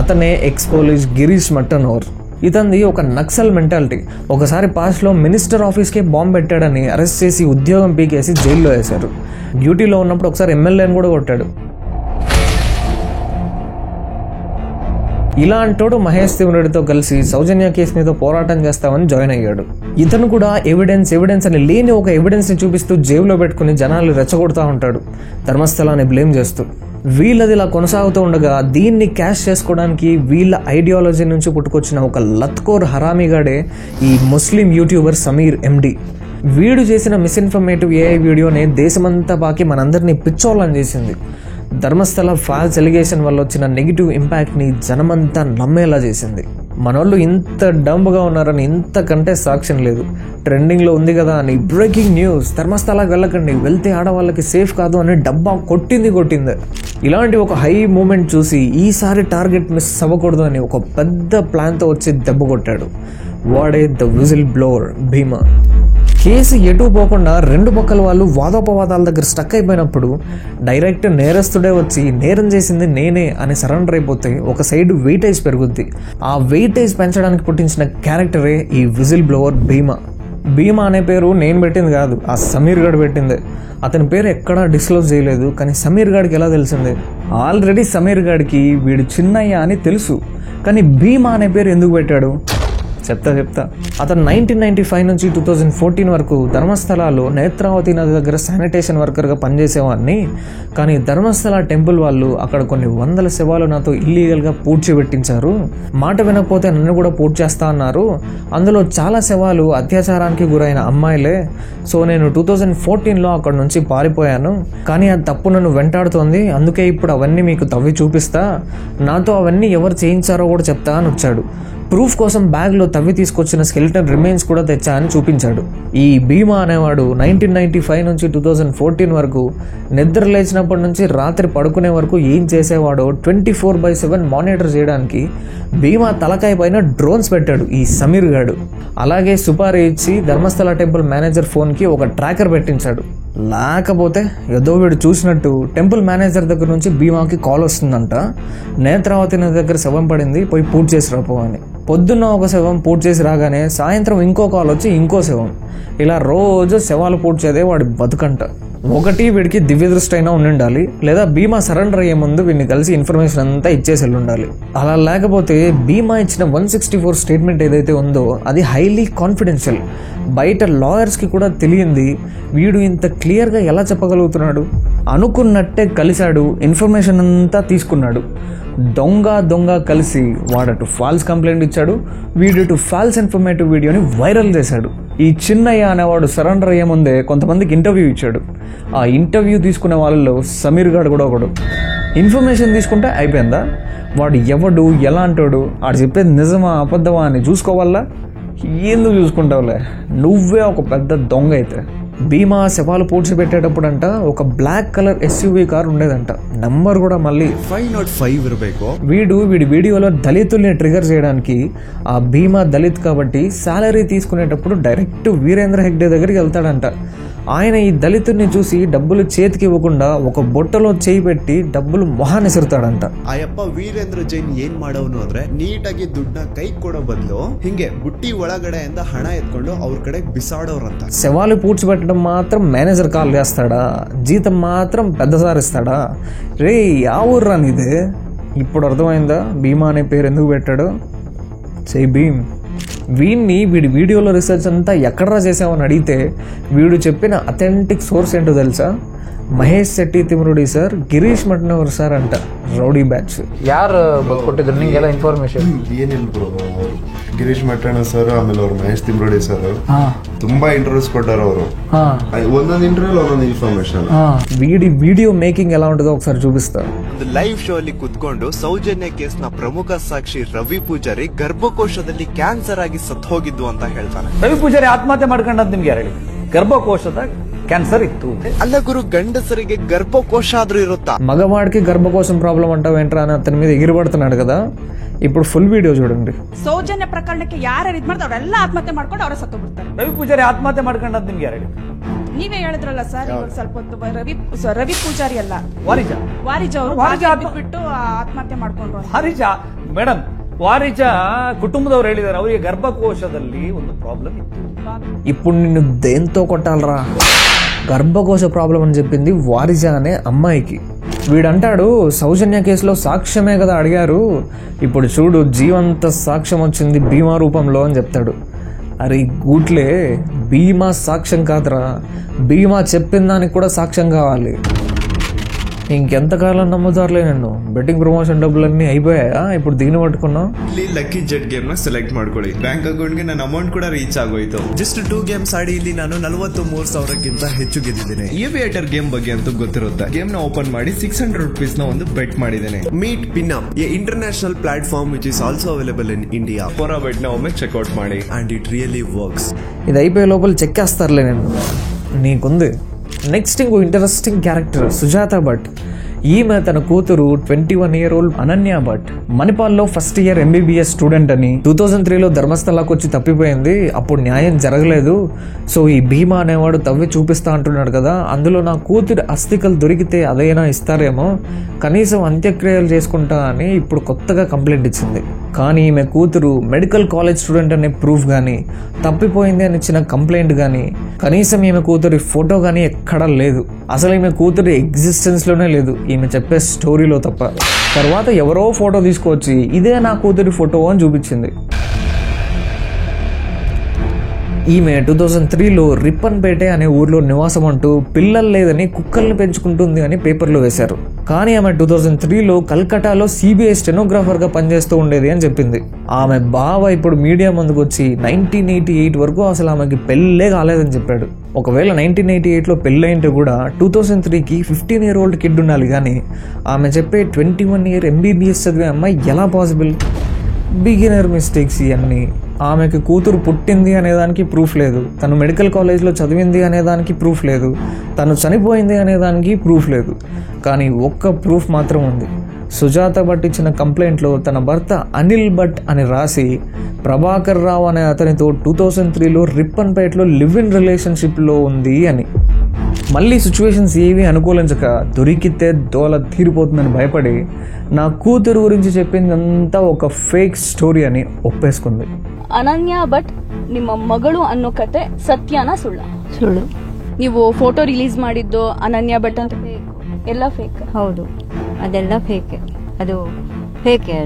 S1: అతనే ఎక్స్ పోలీస్ గిరీష్ మట్టనోర్. ఇతంది ఒక నక్సల్ మెంటాలిటీ. ఒకసారి పాస్ట్లో మినిస్టర్ ఆఫీస్కే బాంబు పెట్టాడని అరెస్ట్ చేసి ఉద్యోగం పీకేసి జైల్లో వేశారు. డ్యూటీలో ఉన్నప్పుడు ఒకసారి ఎమ్మెల్యేని కూడా కొట్టాడు. ఇలాంటోడు మహేష్ తిమ్రోడితో కలిసి సౌజన్య కేసు మీద పోరాటం చేస్తామని జాయిన్ అయ్యాడు. ఇతను కూడా ఎవిడెన్స్ అని లేని ఒక ఎవిడెన్స్ ని చూపిస్తూ జేబులో పెట్టుకుని జనాలు రెచ్చగొడతా ఉంటాడు, ధర్మస్థలాన్ని బ్లేమ్ చేస్తూ. వీళ్ళది ఇలా కొనసాగుతూ ఉండగా దీన్ని క్యాష్ చేసుకోవడానికి వీళ్ళ ఐడియాలజీ నుంచి పుట్టుకొచ్చిన ఒక లత్కోర్ హరామీగాడే ఈ ముస్లిం యూట్యూబర్ సమీర్ ఎండి. వీడు చేసిన మిస్ఇన్ఫర్మేటివ్ ఏఐ వీడియోనే దేశమంతా బాకి మనందరినీ పిచ్చోళ్ళని చేసింది. ధర్మస్థల ఫాల్స్ ఎలిగేషన్ వల్ల వచ్చిన నెగిటివ్ ఇంపాక్ట్ని జనమంతా నమ్మేలా చేసింది. మనోళ్ళు ఇంత డంబ్గా ఉన్నారని ఇంతకంటే సాక్ష్యం లేదు. ట్రెండింగ్లో ఉంది కదా అని బ్రేకింగ్ న్యూస్, ధర్మస్థలాకి వెళ్ళకండి, వెళ్తే ఆడవాళ్ళకి సేఫ్ కాదు అని డబ్బా కొట్టింది. ఇలాంటి ఒక హై మూమెంట్ చూసి ఈసారి టార్గెట్ మిస్ అవ్వకూడదు అని ఒక పెద్ద ప్లాన్తో వచ్చి దెబ్బ కొట్టాడు. వాడే the whistle blower Bhima. Case ఎటు పోకుండా రెండు పక్కల వాళ్ళు వాదోపవాదాల దగ్గర స్టక్ అయిపోయినప్పుడు డైరెక్ట్ నేరస్తుడే వచ్చి నేరం చేసింది నేనే అని సరెండర్ అయిపోతే ఒక సైడ్ వెయిటేజ్ పెరుగుద్ది. ఆ వెయిటేజ్ పెంచడానికి పుట్టించిన క్యారెక్టరే ఈ విజిల్ బ్లోవర్ భీమా. భీమా అనే పేరు నేను పెట్టింది కాదు, ఆ సమీర్ గడ్ పెట్టింది. అతని పేరు ఎక్కడా డిస్క్లోజ్ చేయలేదు, కానీ సమీర్ గడికి ఎలా తెలిసింది? ఆల్రెడీ సమీర్ గడికి వీడు చిన్నయ్య అని తెలుసు, కానీ భీమా అనే పేరు ఎందుకు పెట్టాడు? చెప్తా. అతను 1995 నుంచి 2014 వరకు ధర్మస్థలాలో నేత్రావతి నది దగ్గర శానిటేషన్ వర్కర్గా పనిచేసేవాడిని. కానీ ధర్మస్థల టెంపుల్ వాళ్ళు అక్కడ కొన్ని వందల శవాలు నాతో ఇల్లీగల్గా పూడ్చిపెట్టించారు. మాట వినకపోతే నన్ను కూడా పూడ్ చేస్తా అన్నారు. అందులో చాలా శవాలు అత్యాచారానికి గురైన అమ్మాయిలే. సో నేను 2014లో అక్కడ నుంచి పారిపోయాను. కానీ ఆ తప్పు నన్ను వెంటాడుతోంది. అందుకే ఇప్పుడు అవన్నీ మీకు తవ్వి చూపిస్తా. నాతో అవన్నీ ఎవరు చేయించారో కూడా చెప్తా అని వచ్చాడు. ప్రూఫ్ కోసం బ్యాగ్లో తవ్వి తీసుకొచ్చిన స్కెలిటన్ రిమైన్స్ కూడా తెచ్చా అని చూపించాడు. ఈ భీమా అనేవాడు 1995 నుంచి 2014 వరకు నిద్ర లేచినప్పటి నుంచి రాత్రి పడుకునే వరకు ఏం చేసేవాడో 24/7 మానిటర్ చేయడానికి భీమా తలకాయ పైన డ్రోన్స్ పెట్టాడు ఈ సమీర్ గాడు. అలాగే సుపారీ ఇచ్చి ధర్మస్థల టెంపుల్ మేనేజర్ ఫోన్కి ఒక ట్రాకర్ పెట్టించాడు. లేకపోతే ఏదో వీడు చూసినట్టు టెంపుల్ మేనేజర్ దగ్గర నుంచి భీమాకి కాల్ వస్తుందంట, నేత్రావతి నది దగ్గర శవం పడింది, పోయి పూర్తి చేసి రాపో అని. పొద్దున్న ఒక శవం పూర్తి చేసి రాగానే సాయంత్రం ఇంకో కాల్ వచ్చి ఇంకో శవం. ఇలా రోజు శవాలు పూడ్చేదే వాడి బతుకంట. ఒకటి వీడికి దివ్య దృష్టి అయినా ఉండాలి, లేదా భీమా సరెండర్ అయ్యే ముందు వీడిని కలిసి ఇన్ఫర్మేషన్ అంతా ఇచ్చేసి ఉండాలి. అలా లేకపోతే భీమా ఇచ్చిన 164 స్టేట్మెంట్ ఏదైతే ఉందో అది హైలీ కాన్ఫిడెన్షియల్. బయట లాయర్స్కి కూడా తెలియంది. వీడు ఇంత క్లియర్గా ఎలా చెప్పగలుగుతున్నాడు? అనుకున్నట్టే కలిశాడు, ఇన్ఫర్మేషన్ అంతా తీసుకున్నాడు. దొంగ కలిసి వాడటు ఫాల్స్ కంప్లైంట్ ఇచ్చాడు, వీడిటు ఫాల్స్ ఇన్ఫర్మేటివ్ వీడియోని వైరల్ చేశాడు. ఈ చిన్నయ్య అనేవాడు సరెండర్ అయ్యే ముందే కొంతమందికి ఇంటర్వ్యూ ఇచ్చాడు. ఆ ఇంటర్వ్యూ తీసుకునే వాళ్ళలో సమీర్ గాడు కూడా ఒకడు. ఇన్ఫర్మేషన్ తీసుకుంటే అయిపోయిందా? వాడు ఎవడు ఎలా అంటాడు, ఆడు చెప్పేది నిజమా అబద్ధమా అని చూసుకోవాలా? ఎందుకు చూసుకుంటావులే, నువ్వే ఒక పెద్ద దొంగ అయితే. భీమా శవాలు పూడ్చిపెట్టేటప్పుడంట ఒక బ్లాక్ కలర్ SUV కార్ ఉండేదంట. నంబర్ కూడా మళ్ళీ
S10: 505 ఇరಬೇಕು.
S1: వీడి వీడియోలో దళితుల్ని ట్రిగర్ చేయడానికి ఆ భీమా దళిత్ కాబట్టి శాలరీ తీసుకునేటప్పుడు డైరెక్ట్ వీరేంద్ర హెగ్డే దగ్గరికి వెళ్తాడంట. ఆయన ఈ దళితుడిని చూసి డబ్బులు చేతికి ఇవ్వకుండా ఒక బొట్టలో చేయి పెట్టి డబ్బులు మొహానిసిరుతాడంట.
S10: ಆಯಪ್ಪ ವೀರೇಂದ್ರ ಜೈನ್ ಏನ್ ಮಾಡವನು ಅಂದ್ರೆ ನೀಟಾಗಿ ದುಡ್ಡನ್ನ ಕೈ ಕೊಡೋ ಬದಲು ಹಿಂಗೆ ಬುಟ್ಟಿ ಒಳಗಡೆಯಿಂದ ಹಣ ಎತ್ಕೊಂಡು ಅವ್ರ ಕಡೆ ಬಿಸಾಡೋರಂತ.
S1: శవాలు పూడ్చిపెట్టడం మాత్రం మేనేజర్ కాల్ చేస్తాడా, జీతం మాత్రం పెద్దసారి ఇస్తాడా? రే ఆ ఊర్రా నీదే. ఇప్పుడు అర్థమైందా భీమా అనే పేరు ఎందుకు పెట్టాడు? సై భీమ్. వీడి వీడియోలో రీసెర్చ్ అంతా ఎక్కడరా చేసామని అడిగితే వీడు చెప్పిన అథెంటిక్ సోర్స్ ఏంటో తెలుసా? మహేష్ శెట్టి తిమరుడి ಸರ್, ಗಿರೀಶ್ ಮಟ್ನವ್ರು ಸರ್ ಅಂತ ರೌಡಿ ಬ್ಯಾಚ್.
S2: ಯಾರು ಕೊಟ್ಟಿದ್ರು ನಿಂಗೆಲ್ಲ ಇನ್ಫಾರ್ಮೇಶನ್?
S11: ಏನಿಲ್ಲ ಬ್ರೋ, ಗಿರೀಶ್ ಮಟ್ಟಣ್ಣ ಸರ್, ಆಮೇಲೆ ಅವ್ರು ಮಹೇಶ್ ತಿಮ್ರೋಡಿ ಸರ್ ತುಂಬಾ ಇಂಟರ್ವ್ಯೂಸ್ ಕೊಟ್ಟಾರ. ಅವರು ಒಂದೊಂದು ಇಂಟರ್ವ್ಯೂ ಒಂದೊಂದು ಇನ್ಫಾರ್ಮೇಶನ್.
S1: వీడి వీడియో మేకింగ్ ఎలా ఉంటుందో ఒకసారి చూపిస్తా.
S10: ಒಂದು ಲೈವ್ ಶೋ ಅಲ್ಲಿ ಕುತ್ಕೊಂಡು ಸೌಜನ್ಯ ಕೇಸ್ನ ಪ್ರಮುಖ ಸಾಕ್ಷಿ ರವಿ ಪೂಜಾರಿ ಗರ್ಭಕೋಶದಲ್ಲಿ ಕ್ಯಾನ್ಸರ್ ಆಗಿ ಸತ್ತು ಹೋಗಿದ್ದು ಅಂತ ಹೇಳ್ತಾನೆ.
S12: ರವಿ ಪೂಜಾರಿ ಆತ್ಮಹತ್ಯೆ ಮಾಡ್ಕೊಂಡಂತ ನಿಮ್ಗೆ ಯಾರು ಹೇಳಿ? ಗರ್ಭಕೋಶದ క్యాన్సర్ ఇತ್ತು.
S10: ಅಲ್ಲ ಗುರು, ಗಂಡಸರಿಗೆ ಗರ್ಭಕೋಶ ಆದ್ರೂ ಇರುತ್ತಾ?
S1: మగవాడికి గర్భకోశం ప్రాబ్లం అంటావు ఏంట్రా అని అతని మీద ఎగిరిపడుతున్నాడు కదా. ఇప్పుడు ఫుల్ వీడియో చూడండి.
S13: ಸೌಜನ್ಯ ಪ್ರಕರಣಕ್ಕೆ ಯಾರು ಇದ್ ಮಾಡ್ತಾರೆ ಅವರೆಲ್ಲ ಆತ್ಮಹತ್ಯೆ ಮಾಡ್ಕೊಂಡು ಅವರ ಸತ್ತು ಬಿಡ್ತಾರೆ.
S12: ರವಿ ಪೂಜಾರಿ ಆತ್ಮಹತ್ಯೆ ಮಾಡ್ಕೊಂಡಂತ ನಿಮ್ಗೆ ಯಾರು ಹೇಳಿ?
S13: ನೀವೇ ಹೇಳಿದ್ರಲ್ಲ ಸರ್ ಇವಾಗ ಸ್ವಲ್ಪ ಹೊತ್ತು. ರವಿ ಪೂಜಾರಿ ಅಲ್ಲ, ವಾರಿಜ ಅವರು ಬಿಟ್ಟು ಆತ್ಮಹತ್ಯೆ ಮಾಡ್ಕೊಂಡ್ರು.
S12: ವಾರಿಜ ಮೇಡಮ್, ವಾರಿಜ ಕುಟುಂಬದವ್ರು ಹೇಳಿದಾರೆ ಅವರಿಗೆ ಗರ್ಭಕೋಶದಲ್ಲಿ ಒಂದು ಪ್ರಾಬ್ಲಮ್ ಇತ್ತು.
S1: ఇప్పుడు నిన్ను దేంతో కొట్టాలరా? గర్భకోశ ప్రాబ్లం అని చెప్పింది వారిజ అనే అమ్మాయికి. వీడంటాడు సౌజన్య కేసులో సాక్ష్యమే కదా అడిగారు, ఇప్పుడు చూడు జీవంత సాక్ష్యం వచ్చింది భీమా రూపంలో అని చెప్తాడు. అరే గూట్లే, భీమా సాక్ష్యం కాదురా, భీమా చెప్పిన దానికి కూడా సాక్ష్యం కావాలి. ఇంకెంతకాలం నమ్ముతారులే నన్ను. బెట్టింగ్ ప్రమోషన్ డబ్బులన్నీ అయిపోయాయా? ఇప్పుడు దీన్ని పట్టుకున్నావు.
S10: ಇಲ್ಲಿ ಲಕ್ಕಿ ಜೆಟ್ ಗೇಮ್ ನ ಸೆಲೆಕ್ಟ್ ಮಾಡ್ಕೊಳ್ಳಿ. ಬ್ಯಾಂಕ್ ಅಕೌಂಟ್ ಗೆ ನನ್ನ ಅಮೌಂಟ್ ಕೂಡ ರೀಚ್ ಆಗೋಯ್ತು. ಜಸ್ಟ್ 2 ಗೇಮ್ಸ್ ಆಡಿ ಇಲ್ಲಿ ನಾನು 43,000ಕ್ಕಿಂತ ಹೆಚ್ಚು ಗೆದ್ದಿದ್ದೇನೆ. ಏವಿಯೇಟರ್ ಗೇಮ್ ಬಗ್ಗೆ ಅಂತೂ ಗೊತ್ತಿರುತ್ತೆ. ಗೇಮ್ ನ ಓಪನ್ ಮಾಡಿ 600 rupees ನ ಒಂದು ಬೆಟ್ ಮಾಡಿದ್ದೇನೆ. Meet Pinup a international platform which is also available in India. For a bet ನ ಒಮ್ಮೆ ಚೆಕ್ಔಟ್ ಮಾಡಿ ಅಂಡ್ ಇಟ್ ರಿಯಲಿ ವರ್ಕ್ಸ್.
S1: ఇది అయిపోయే లోపల చెక్కేస్తారులే నేను. నీకుంది. నెక్స్ట్ ఇంకో ఇంట్రెస్టింగ్ క్యారెక్టర్ సుజాత భట్. ఈమె తన కూతురు 21-year-old అనన్య భట్ మణిపాల్లో ఫస్ట్ ఇయర్ MBBS స్టూడెంట్ అని 2003లో ధర్మస్థలాకు వచ్చి తప్పిపోయింది. అప్పుడు న్యాయం జరగలేదు. సో ఈ భీమా అనేవాడు తవ్వి చూపిస్తా అంటున్నాడు కదా, అందులో నా కూతురు అస్థికలు దొరికితే అదైనా ఇస్తారేమో, కనీసం అంత్యక్రియలు చేసుకుంటా అని ఇప్పుడు కొత్తగా కంప్లైంట్ ఇచ్చింది. కానీ ఈమె కూతురు మెడికల్ కాలేజ్ స్టూడెంట్ అనే ప్రూఫ్ కానీ, తప్పిపోయింది అని ఇచ్చిన కంప్లైంట్ కానీ, కనీసం ఈమె కూతురి ఫోటో కానీ ఎక్కడా లేదు. అసలు ఈమె కూతురి ఎగ్జిస్టెన్స్లోనే లేదు, ఈమె చెప్పే స్టోరీలో తప్ప. తర్వాత ఎవరో ఫోటో తీసుకొచ్చి ఇదే నా కూతురి ఫోటో అని చూపించింది. ఈమె 2003లో రిప్పన్పేట అనే ఊర్లో నివాసం అంటూ పిల్లలు లేదని కుక్కల్ని పెంచుకుంటుంది అని పేపర్లో వేశారు. కానీ ఆమె 2003లో కల్కటాలో CBI స్టెనోగ్రాఫర్గా పనిచేస్తూ ఉండేది అని చెప్పింది. ఆమె బావ ఇప్పుడు మీడియా ముందుకు వచ్చి 1988 వరకు అసలు ఆమెకి పెళ్ళే కాలేదని చెప్పాడు. ఒకవేళ 1988లో పెళ్ళయింటే కూడా 2003కి 15-year-old కిడ్ ఉండాలి. కానీ ఆమె చెప్పే 21-year MBBS చదివే అమ్మాయి ఎలా పాసిబుల్? బిగినర్ మిస్టేక్స్ ఇవన్నీ. ఆమెకి కూతురు పుట్టింది అనేదానికి ప్రూఫ్ లేదు, తను మెడికల్ కాలేజ్లో చదివింది అనేదానికి ప్రూఫ్ లేదు, తను చనిపోయింది అనేదానికి ప్రూఫ్ లేదు. కానీ ఒక్క ప్రూఫ్ మాత్రం ఉంది. సుజాత భట్ ఇచ్చిన కంప్లైంట్లో తన భర్త అనిల్ భట్ అని రాసి ప్రభాకర్ రావు అనే అతనితో 2003లో రిప్పన్పేటలో లివ్ ఇన్ రిలేషన్షిప్లో ఉంది అని. మళ్ళీ సిచ్యువేషన్స్ ఏవి అనుకూలించక దొరికితే దోల తీరిపోతుందని భయపడి నా కూతురు గురించి చెప్పిందంతా ఒక ఫేక్ స్టోరీ అని ఒప్పేసుకుంది.
S14: ಅನನ್ಯ ಭಟ್ ನಿಮ್ಮ ಮಗಳು ಅನ್ನೋ ಕತೆ ಸತ್ಯನಾ ಸುಳ್ಳ?
S8: ಸುಳ್ಳು.
S14: ನೀವು ಫೋಟೋ ರಿಲೀಸ್ ಮಾಡಿದ್ದು ಅನನ್ಯ ಭಟ್ ಅಂತ ಎಲ್ಲ ಫೇಕ್?
S8: ಹೌದು, ಅದೆಲ್ಲ ಫೇಕೆ. ಅದು ಫೇಕೆ,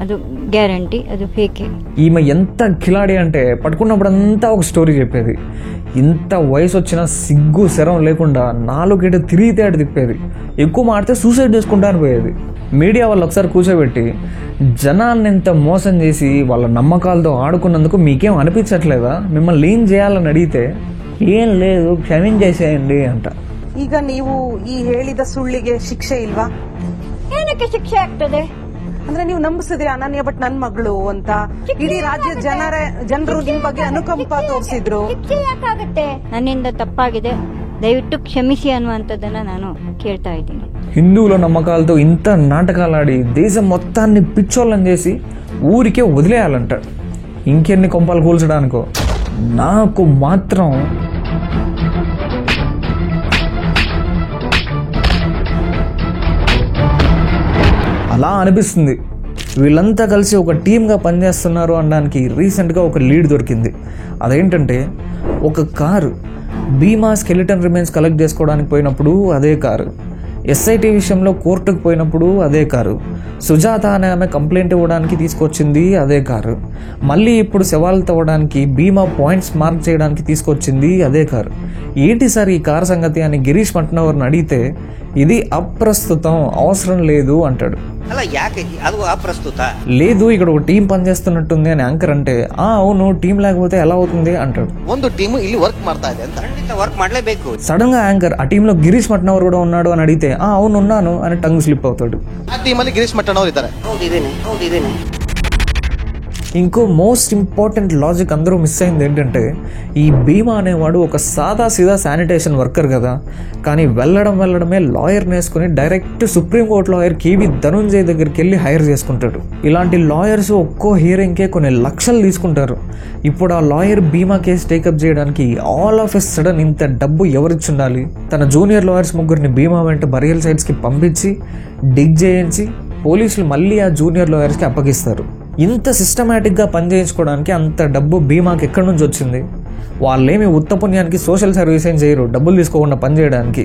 S8: ಅದು గ్యారంటీ, అది ఫేకే.
S1: ఈమె ఎంత కిలాడి అంటే పట్టుకున్నప్పుడంతా ఒక స్టోరీ చెప్పేది. ఇంత వయసు వచ్చినా సిగ్గు శరం లేకుండా 4 గేట తిరిగితే అటు తిప్పేది. ఎక్కువ మాడితే సూసైడ్ చేసుకుంటా అనిపోయేది. మీడియా వాళ్ళు ఒకసారి కూర్చోబెట్టి జనాన్ని ఎంత మోసం చేసి వాళ్ళ నమ్మకాలతో ఆడుకున్నందుకు మీకేం అనిపించట్లేదా, మిమ్మల్ని ఏం చేయాలని అడిగితే ఏం లేదు క్షమించేసేయండి అంట.
S15: ಈಗ ನೀವು ಈ ಹೇಳಿದ ಸುಳ್ಳಿಗೆ ಶಿಕ್ಷೆ ಇಲ್ವಾ?
S14: ಏನಕ್ಕೆ ಶಿಕ್ಷೆ ಆಗ್ತದೆ?
S15: ಅಂದ್ರೆ ನೀವು ನಂಬಿಸಿದ್ರಿ ಅನನ್ಯ ಭಟ್ ನನ್ ಮಗಳು ಅಂತ, ಇಡೀ ರಾಜ್ಯದ ಜನರು ನಿಮ್ ಬಗ್ಗೆ ಅನುಕಂಪ ತೋರಿಸಿದ್ರು.
S14: ಶಿಕ್ಷೆ ಯಾಕಾಗತ್ತೆ?
S8: ನನ್ನಿಂದ ತಪ್ಪಾಗಿದೆ, దయవిಟ್ಟು క్షమిసి ಅನ್ನುವಂಥದ್ದನ್ನ ನಾನು ಕೇಳ್ತಾ ಇದ್ದೀನಿ.
S1: హిందువుల నమ్మకాలతో ఇంత నాటకాలాడి దేశం మొత్తాన్ని పిచ్చోళ్ళని చేసి ఊరికే వదిలేయాలంట. ఇంకెన్ని కొంపలు కూల్చడానికో. నాకు మాత్రం అలా అనిపిస్తుంది. వీళ్ళంతా కలిసి ఒక టీమ్గా పనిచేస్తున్నారు అనడానికి రీసెంట్గా ఒక లీడ్ దొరికింది. అదేంటంటే ఒక కారు భీమా స్కెలిటన్ రిమైన్స్ కలెక్ట్ చేసుకోవడానికి పోయినప్పుడు అదే కారు, SIT విషయంలో కోర్టుకు పోయినప్పుడు అదే కారు, సుజాత అనే ఆమె కంప్లైంట్ ఇవ్వడానికి తీసుకొచ్చింది అదే కారు, మళ్ళీ ఇప్పుడు శవాలు తవ్వడానికి భీమా పాయింట్స్ మార్క్ చేయడానికి తీసుకొచ్చింది అదే కారు. ఏంటి సార్ ఈ కారు సంగతి అని గిరీష్ మట్నవర్ని అడిగితే ఇది అప్రస్తుతం, అవసరం లేదు అంటాడు.
S4: ಅಲ್ಲ ಯಾಕೆ ಅದು ಅಪ್ರಸ್ತುತ?
S1: లేదు ఇక్కడ ఒక టీం పనిచేస్తున్నట్టుంది అని యాంకర్ అంటే అవును టీం లేకపోతే ఎలా అవుతుంది అంటాడు.
S4: ಒಂದು ಟೀಮ್ ಇಲ್ಲಿ ವರ್ಕ್ ಮಾಡ್ತಾ ಇದೆ ಅಂತ ಖಂಡಿತ ವರ್ಕ್ ಮಾಡಲೇಬೇಕು.
S1: సడన్ గా యాంకర్ ఆ టీంలో గిరీష్ మట్నవర్ కూడా ఉన్నాడు అని అడిగితే అవును ఉన్నాను అని టంగ్ స్లిప్ అవుతాడు.
S4: ಆ ಟೀಮಲ್ಲಿ ಗಿರೀಶ್ ಮಟ್ಟಣ್ಣವ್ರು ಇದ್ದಾರೆ. ಹೌದು ಇದೇನೆ.
S1: ఇంకో మోస్ట్ ఇంపార్టెంట్ లాజిక్ అందరూ మిస్ అయింది ఏంటంటే ఈ భీమా అనేవాడు ఒక సాదా సీదా శానిటేషన్ వర్కర్ కదా, కానీ వెళ్ళడమే లాయర్ నేసుకుని direct Supreme Court lawyer KV Dhananjay దగ్గరికి వెళ్ళి హైర్ చేసుకుంటాడు. ఇలాంటి లాయర్స్ ఒక్కో హియరింగ్కే కొన్ని లక్షలు తీసుకుంటారు. ఇప్పుడు ఆ లాయర్ భీమా కేసు టేకప్ చేయడానికి ఆల్ ఆఫ్ ఎ సడన్ ఇంత డబ్బు ఎవరిచ్చుండాలి? తన జూనియర్ లాయర్స్ 3 భీమా వెంట బరియల్ సైట్స్కి పంపించి డిగ్ చేయించి పోలీసులు మళ్ళీ ఆ జూనియర్ లాయర్స్కి అప్పగిస్తారు. ఇంత సిస్టమేటిక్గా పనిచేయించుకోవడానికి అంత డబ్బు భీమాకి ఎక్కడి నుంచి వచ్చింది? వాళ్ళేమి ఉత్త పుణ్యానికి సోషల్ సర్వీస్ ఏం చేయరు, డబ్బులు తీసుకోకుండా పనిచేయడానికి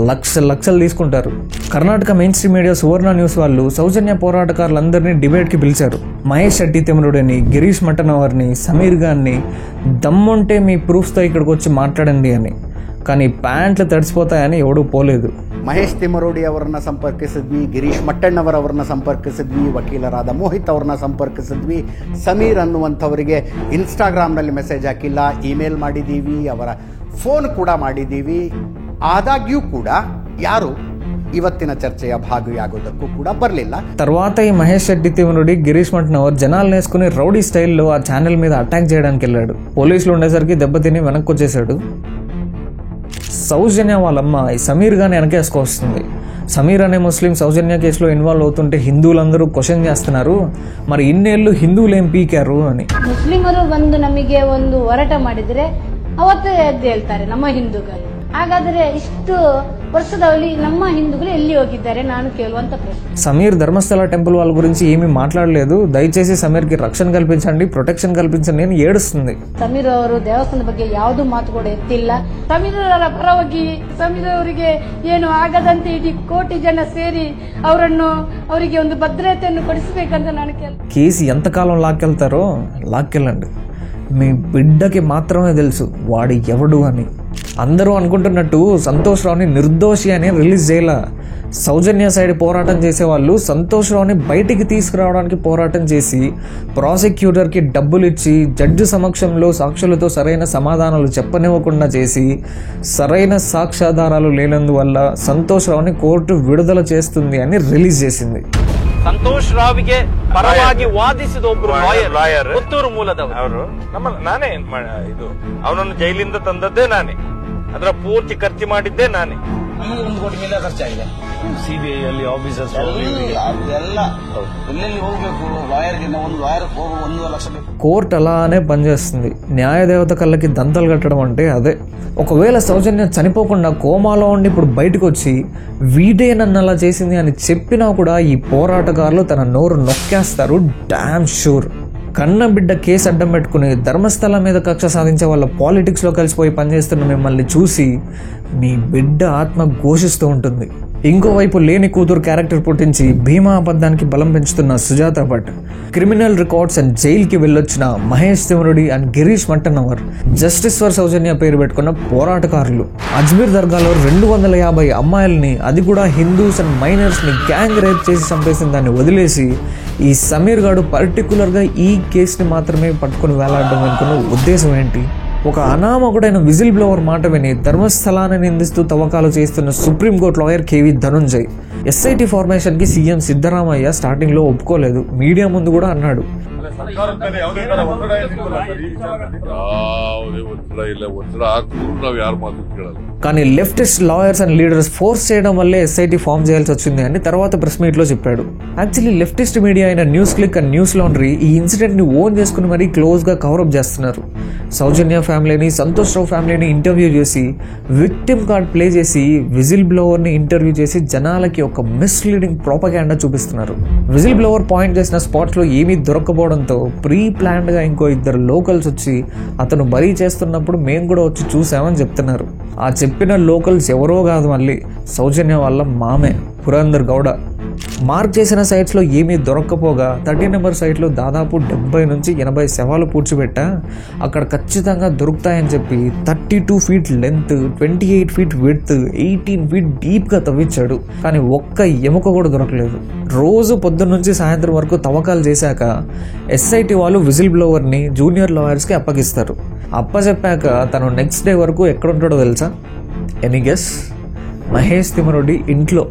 S1: లక్షలు తీసుకుంటారు. కర్ణాటక మెయిన్ స్ట్రీమ్ మీడియా సువర్ణ న్యూస్ వాళ్ళు సౌజన్య పోరాటకారులందరినీ డిబేట్కి పిలిచారు. మహేష్ శెట్టి తెమరుడిని, గిరీష్ మట్టనవర్ని, సమీర్ గాన్ని దమ్ముంటే మీ ప్రూఫ్స్తో ఇక్కడికి వచ్చి మాట్లాడండి అని. కానీ ప్యాంట్లు తడిసిపోతాయని ఎవడూ పోలేదు.
S16: ಮಹೇಶ್ ತಿಮರೋಡಿ ಅವರನ್ನ ಸಂಪರ್ಕಿಸಿದ್ವಿ, ಗಿರೀಶ್ ಮಟ್ಟಣ್ಣವರವ್ರನ್ನ ಸಂಪರ್ಕಿಸಿದ್ವಿ, ವಕೀಲರಾದ ಮೋಹಿತ್ ಅವ್ರನ್ನ ಸಂಪರ್ಕಿಸಿದ್ವಿ. ಸಮೀರ್ ಅನ್ನುವಂಥವರಿಗೆ ಇನ್ಸ್ಟಾಗ್ರಾಮ್ನಲ್ಲಿ ಮೆಸೇಜ್ ಹಾಕಿಲ್ಲ, ಇಮೇಲ್ ಮಾಡಿದ್ದೀವಿ, ಅವರ ಫೋನ್ ಕೂಡ ಮಾಡಿದ್ದೀವಿ. ಆದಾಗ್ಯೂ ಕೂಡ ಯಾರು ಇವತ್ತಿನ చర్చೆಯ భాగయాగోదಕ್ಕೂ కూడా బర్లిల్ల.
S1: తర్వాత ఈ మహేష్ శెట్టి తిమరుడి గిరీష్ మట్నవర్ జనాలను వేసుకుని రౌడీ స్టైల్లో ఆ ఛానల్ మీద అటాక్ చేయడానికి వెళ్ళాడు. పోలీసులు ఉండేసరికి దెబ్బతిని వెనక్కి వచ్చేసాడు. సౌజన్య వాళ్ళమ్మ ఈ సమీర్ గాని వెనకేసుకొస్తుంది. సమీర్ అనే ముస్లిం సౌజన్య కేసులో ఇన్వాల్వ్ అవుతుంటే హిందువులందరూ క్వశ్చన్ చేస్తున్నారు, మరి ఇన్నేళ్ళు హిందువులు ఏం పీకారు అని.
S3: ಮುಸ್ಲಿಮರು ಬಂದು ನಮಗೆ ಒಂದು ಹೋರಾಟ ಮಾಡಿದ್ರೆ ಅವತ್ತು ಎದ್ದು ಹೇಳ್ತಾರೆ ನಮ್ಮ ಹಿಂದೂಗಳು. ಹಾಗಾದ್ರೆ ಇಷ್ಟು ವರ್ಷದಲ್ಲಿ ನಮ್ಮ ಹಿಂದೂಗಳು ಎಲ್ಲಿ ಹೋಗಿದ್ದಾರೆ ನಾನು ಕೇಳುವಂತ ಪ್ರಶ್ನೆ.
S1: సమీర్ ధర్మస్థల టెంపుల్ వాళ్ళ గురించి ఏమీ మాట్లాడలేదు. దయచేసి సమీర్కి రక్షణ కల్పించండి, ప్రొటెక్షన్ కల్పించండి అని ఏడుస్తుంది.
S3: ಸಮೀರ್ ಅವರು ದೇವಸ್ಥಾನದ ಬಗ್ಗೆ ಯಾವ್ದು ಮಾತು ಕೂಡ ಎತ್ತಿಲ್ಲ. ಸಮೀರ್ ಅವರ ಪರವಾಗಿ ಸಮೀರ್ ಅವರಿಗೆ ಏನು ಆಗದಂತೆ ಇಡೀ ಕೋಟಿ ಜನ ಸೇರಿ ಅವರಿಗೆ ಒಂದು ಭದ್ರತೆಯನ್ನು ಕೊಡಿಸಬೇಕಂತ ನಾನು
S1: కేసు ఎంతకాలం లాక్కెళ్తారో లాక్కెళ్ళండి. మీ బిడ్డకి మాత్రమే తెలుసు వాడు ఎవడు అని. అందరూ అనుకుంటున్నట్టు సంతోష్ రావుని నిర్దోషి అని రిలీజ్ చేయాల. సౌజన్య సైడ్ పోరాటం చేసేవాళ్ళు సంతోష్ రావుని బయటికి తీసుకురావడానికి పోరాటం చేసి ప్రాసిక్యూటర్కి డబ్బులు ఇచ్చి జడ్జి సమక్షంలో సాక్షులతో సరైన సమాధానాలు చెప్పనివ్వకుండా చేసి సరైన సాక్ష్యాధారాలు లేనందువల్ల సంతోష్ రావుని కోర్టు విడుదల చేస్తుంది అని రిలీజ్ చేసింది.
S5: ಸಂತೋಷ್ ರಾವ್ಗೆ ಪರವಾಗಿ ವಾದಿಸಿದ ಒಬ್ರು ಲಾಯರ್ ಪುತ್ತೂರು ಮೂಲದವರು. ನಾನೇ ಇದು ಅವನನ್ನು ಜೈಲಿಂದ ತಂದದ್ದೇ ನಾನೇ, ಅದರ ಪೂರ್ತಿ ಖರ್ಚು ಮಾಡಿದ್ದೇ ನಾನೇ.
S4: ನಮಗೆ 1 ಕೋಟಿ ಮೇಲೆ ಖರ್ಚಾಗಿದೆ.
S5: ಸಿಬಿಐ ಅಲ್ಲಿ ಆಫೀಸರ್ಸ್
S4: ಎಲ್ಲ ಎಲ್ಲೆಲ್ಲಿ ಹೋಗ್ಬೇಕು, ಲಾಯರ್ಗೆ ಒಂದು ಲಾಯರ್ ಹೋಗೋ 1 ಲಕ್ಷ ಬೇಕು.
S1: కోర్టు అలానే పనిచేస్తుంది. న్యాయదేవత కళ్ళకి దంతలు కట్టడం అంటే అదే. ఒకవేళ సౌజన్య చనిపోకుండా కోమాలో ఉండి ఇప్పుడు బయటకు వచ్చి వీడే నన్ను అలా చేసింది అని చెప్పినా కూడా ఈ పోరాటగారులు తన నోరు నొక్కేస్తారు, డామ్ షూర్. కన్న బిడ్డ కేసు అడ్డం పెట్టుకుని ధర్మస్థలం మీద కక్ష సాధించే వాళ్ళ పాలిటిక్స్లో కలిసిపోయి పనిచేస్తున్న మిమ్మల్ని చూసి మీ బిడ్డ ఆత్మ ఘోషిస్తూ ఉంటుంది. ఇంకోవైపు లేని కూతురు క్యారెక్టర్ పుట్టించి భీమా అబద్ధానికి బలం పెంచుతున్న Sujatha Bhat, criminal records and జైలుకి వెళ్ళొచ్చిన Mahesh Thimarodi and Girish Mattannavar, justice for Sowjanya పేరు పెట్టుకున్న పోరాటకారులు, అజ్మీర్ దర్గాలో 250 అమ్మాయిల్ని, అది కూడా హిందూస్ అండ్ మైనర్స్ని గ్యాంగ్ రేప్ చేసి చంపేసిన దాన్ని వదిలేసి ఈ సమీర్ గాడు పర్టికులర్గా ఈ కేసుని మాత్రమే పట్టుకుని వేలాడడం అనుకున్న ఉద్దేశం ఏంటి? ఒక అనామకుడైన విజిల్ బ్లోవర్ మాట విని ధర్మస్థలాన్ని నిందిస్తూ తవ్వకాలు చేస్తున్న supreme court lawyer KV Dhanunjay, SIT formation కి సీఎం సిద్ధరామయ్య స్టార్టింగ్ లో ఒప్పుకోలేదు, మీడియా ముందు కూడా అన్నాడు. కానీ leftist lawyers and leaders force చేయడం వల్లే ఎస్ఐటి ఫామ్ చేయాల్సి వచ్చింది అని తర్వాత ప్రెస్ మీట్ లో చెప్పాడు. యాక్చువల్లీ లెఫ్టిస్ట్ మీడియా అయిన news click and news laundry ఈ ఇన్సిడెంట్ ని ఓన్ చేసుకుని మరీ క్లోజ్ గా కవరప్ చేస్తున్నారు. సౌజన్య ఫ్యామిలీని, సంతోష్ రావు ఫ్యామిలీని ఇంటర్వ్యూ చేసి విక్టిమ్ కార్డ్ ప్లే చేసి విజిల్ బ్లోవర్ ని ఇంటర్వ్యూ చేసి జనాలకి ఒక మిస్లీడింగ్ ప్రోపగాండా చూపిస్తున్నారు. విజిల్ బ్లోవర్ పాయింట్ చేసిన స్పాట్స్ లో ఏమీ దొరకపోవడంతో ప్రీ ప్లాన్డ్ గా ఇంకో 2 లోకల్స్ వచ్చి అతను బరీ చేస్తున్నప్పుడు మేము కూడా వచ్చి చూసామని చెప్తున్నారు. ఆ చెప్పిన లోకల్స్ ఎవరో కాదు, మళ్ళీ సౌజన్య వాళ్ళ మామే పురందర్ గౌడ. మార్క్ చేసిన సైట్స్లో ఏమీ దొరక్కపోగా 30 నెంబర్ సైట్లో దాదాపు 70 నుంచి 80 శవాలు పూడ్చిపెట్టా. అక్కడ ఖచ్చితంగా దొరుకుతాయని చెప్పి 32 feet length, 28 feet width, 18 feet డీప్గా తవ్వించాడు. కానీ ఒక్క ఎముక కూడా దొరకలేదు. రోజు పొద్దున్న నుంచి సాయంత్రం వరకు తవ్వకాలు చేశాక ఎస్ఐటి వాళ్ళు విజిల్ బ్లోవర్ని జూనియర్ లాయర్స్కి అప్పగిస్తారు. అప్పచెప్పాక తను నెక్స్ట్ డే వరకు ఎక్కడుంటాడో తెలుసా? Any guess? మహేష్ తిమరుడి ఇంట్లో.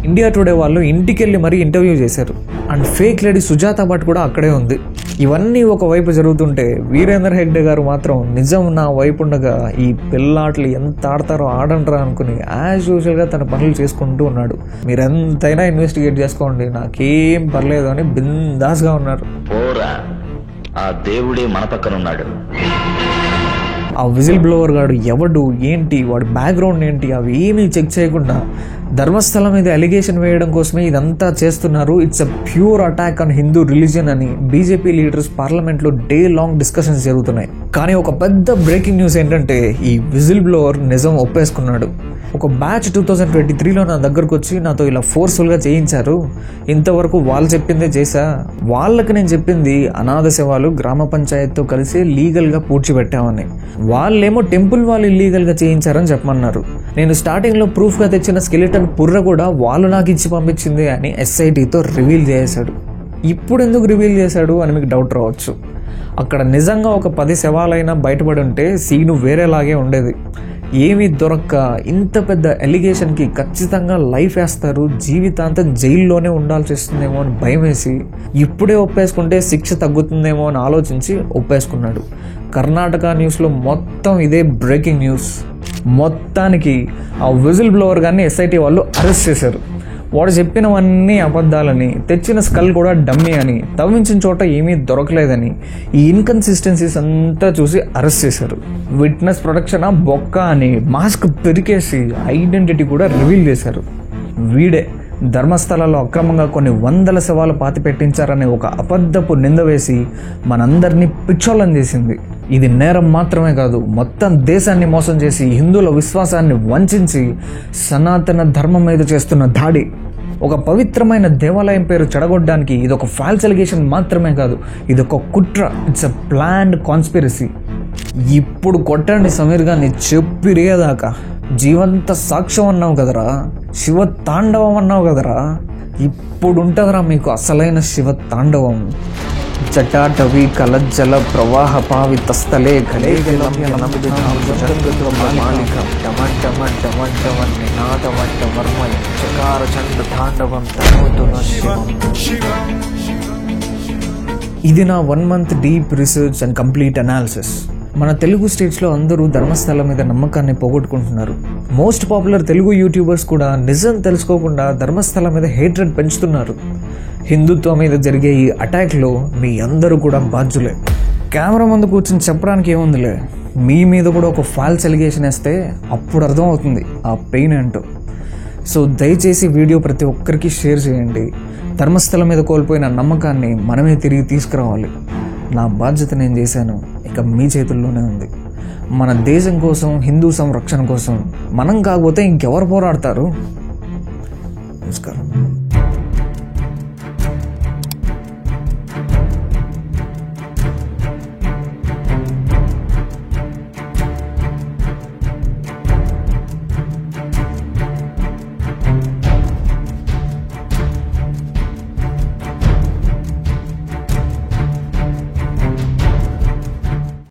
S1: ఇండియా టుడే వాళ్ళు ఇంటికి వెళ్ళి మరీ ఇంటర్వ్యూ చేశారు. And fake lady Sujatha Bhat కూడా అక్కడే ఉంది. ఇవన్నీ ఒకవైపు జరుగుతుంటే వీరేందర్ హెగ్డే గారు మాత్రం నిజం నా వైపు ఉండగా ఈ పిల్లాట్లు ఎంత ఆడతారో ఆడంటారా అనుకుని యాజ్ యూజువల్గా తన పనులు చేసుకుంటూ ఉన్నాడు. మీరెంతైనా ఇన్వెస్టిగేట్ చేసుకోండి, నాకేం పర్లేదు అని బిందాస్గా ఉన్నారు.
S17: ఆ దేవుడే మన పక్కన ఉన్నాడు.
S1: ఆ విజిల్ బ్లోవర్ గాడు ఎవడు, ఏంటి, వాడి బ్యాక్గ్రౌండ్ ఏంటి, అవి ఏమీ చెక్ చేయకుండా ధర్మస్థలం మీద అలిగేషన్ వేయడం కోసమే ఇదంతా చేస్తున్నారు. It's a pure attack on Hindu religion అని బీజేపీ లీడర్స్ పార్లమెంట్లో డే లాంగ్ డిస్కషన్స్ జరుగుతున్నాయి. కానీ ఒక పెద్ద బ్రేకింగ్ న్యూస్ ఏంటంటే ఈ విజిల్ బ్లోవర్ నిజం ఒప్పేసుకున్నాడు. ఒక బ్యాచ్ 2023లో నా దగ్గరకు వచ్చి నాతో ఇలా ఫోర్స్ఫుల్గా చేయించారు, ఇంతవరకు వాళ్ళు చెప్పిందే చేశా, వాళ్ళకి నేను చెప్పింది అనాథ శవాలు గ్రామ పంచాయతీతో కలిసి లీగల్గా పూడ్చిపెట్టామని, వాళ్ళేమో టెంపుల్ వాళ్ళు ఇల్లీగల్గా చేయించారని చెప్పమన్నారు. నేను స్టార్టింగ్లో ప్రూఫ్గా తెచ్చిన స్కెలిటన్ ల్యాండ్ పుర్ర కూడా వాళ్ళు నాకు ఇచ్చి పంపించింది అని SITతో రివీల్ చేశాడు. ఇప్పుడు ఎందుకు రివీల్ చేశాడు అని మీకు డౌట్ రావచ్చు. అక్కడ నిజంగా ఒక 10 శవాలైనా బయటపడి ఉంటే సీను వేరేలాగే ఉండేది. ఏమీ దొరక్క ఇంత పెద్ద ఎలిగేషన్కి ఖచ్చితంగా లైఫ్ వేస్తారు, జీవితాంతం జైల్లోనే ఉండాల్సి వస్తుందేమో అని భయం వేసి ఇప్పుడే ఒప్పేసుకుంటే శిక్ష తగ్గుతుందేమో అని ఆలోచించి ఒప్పేసుకున్నాడు. కర్ణాటక న్యూస్లో మొత్తం ఇదే బ్రేకింగ్ న్యూస్. మొత్తానికి ఆ విజిల్ బ్లోవర్ గారిని SIT వాళ్ళు అరెస్ట్ చేశారు. వాడు చెప్పినవన్నీ అబద్ధాలని, తెచ్చిన స్కల్ కూడా డమ్మీ అని, తవ్వించిన చోట ఏమీ దొరకలేదని, ఈ ఇన్కన్సిస్టెన్సీస్ అంతా చూసి అరెస్ట్ చేశారు. విట్నెస్ ప్రొటెక్షన్ బొక్క అని మాస్క్ పెరికేసి ఐడెంటిటీ కూడా రివీల్ చేశారు. వీడే ధర్మస్థలాల్లో అక్రమంగా కొన్ని 100 శవాలు పాతి పెట్టించారనే ఒక అబద్ధపు నింద వేసి మనందరినీ పిచ్చోళ్ళని చేసింది. ఇది నేరం మాత్రమే కాదు, మొత్తం దేశాన్ని మోసం చేసి హిందువుల విశ్వాసాన్ని వంచి సనాతన ధర్మం మీద చేస్తున్న దాడి. ఒక పవిత్రమైన దేవాలయం పేరు చెడగొట్టడానికి ఇదొక ఫాల్స్ ఎలిగేషన్ మాత్రమే కాదు, ఇదొక కుట్ర. It's a planned conspiracy. ఇప్పుడు కొట్టండి సమీర్ గారిని చెప్పిరేదాకా. జీవంత సాక్ష్యం అన్నావు కదరా, శివ తాండవం అన్నావు కదరా, ఇప్పుడు ఉంటుందిరా మీకు అసలైన శివ తాండవం. జటాటవి కలజ్జల ప్రవాహ పావితస్థలే ఘలే ఇది నా 1 month deep research and complete analysis. మన తెలుగు స్టేట్స్లో అందరూ ధర్మస్థలం మీద నమ్మకాన్ని పోగొట్టుకుంటున్నారు. మోస్ట్ పాపులర్ తెలుగు యూట్యూబర్స్ కూడా నిజం తెలుసుకోకుండా ధర్మస్థలం మీద హేట్రెడ్ పెంచుతున్నారు. హిందుత్వం మీద జరిగే ఈ అటాక్లో మీ అందరూ కూడా బాధ్యులే. కెమెరా ముందు కూర్చొని చెప్పడానికి ఏముందిలే, మీ మీద కూడా ఒక ఫాల్స్ ఎలిగేషన్ వేస్తే అప్పుడు అర్థమవుతుంది ఆ పెయిన్ ఏంటో. సో దయచేసి వీడియో ప్రతి ఒక్కరికి షేర్ చేయండి. ధర్మస్థలం మీద కోల్పోయిన నమ్మకాన్ని మనమే తిరిగి తీసుకురావాలి. నా బాధ్యత నేను చేశాను, ఇక మీ చేతుల్లోనే ఉంది. మన దేశం కోసం, హిందూ సంరక్షణ కోసం మనం కాకపోతే ఇంకెవరు పోరాడతారు? నమస్కారం.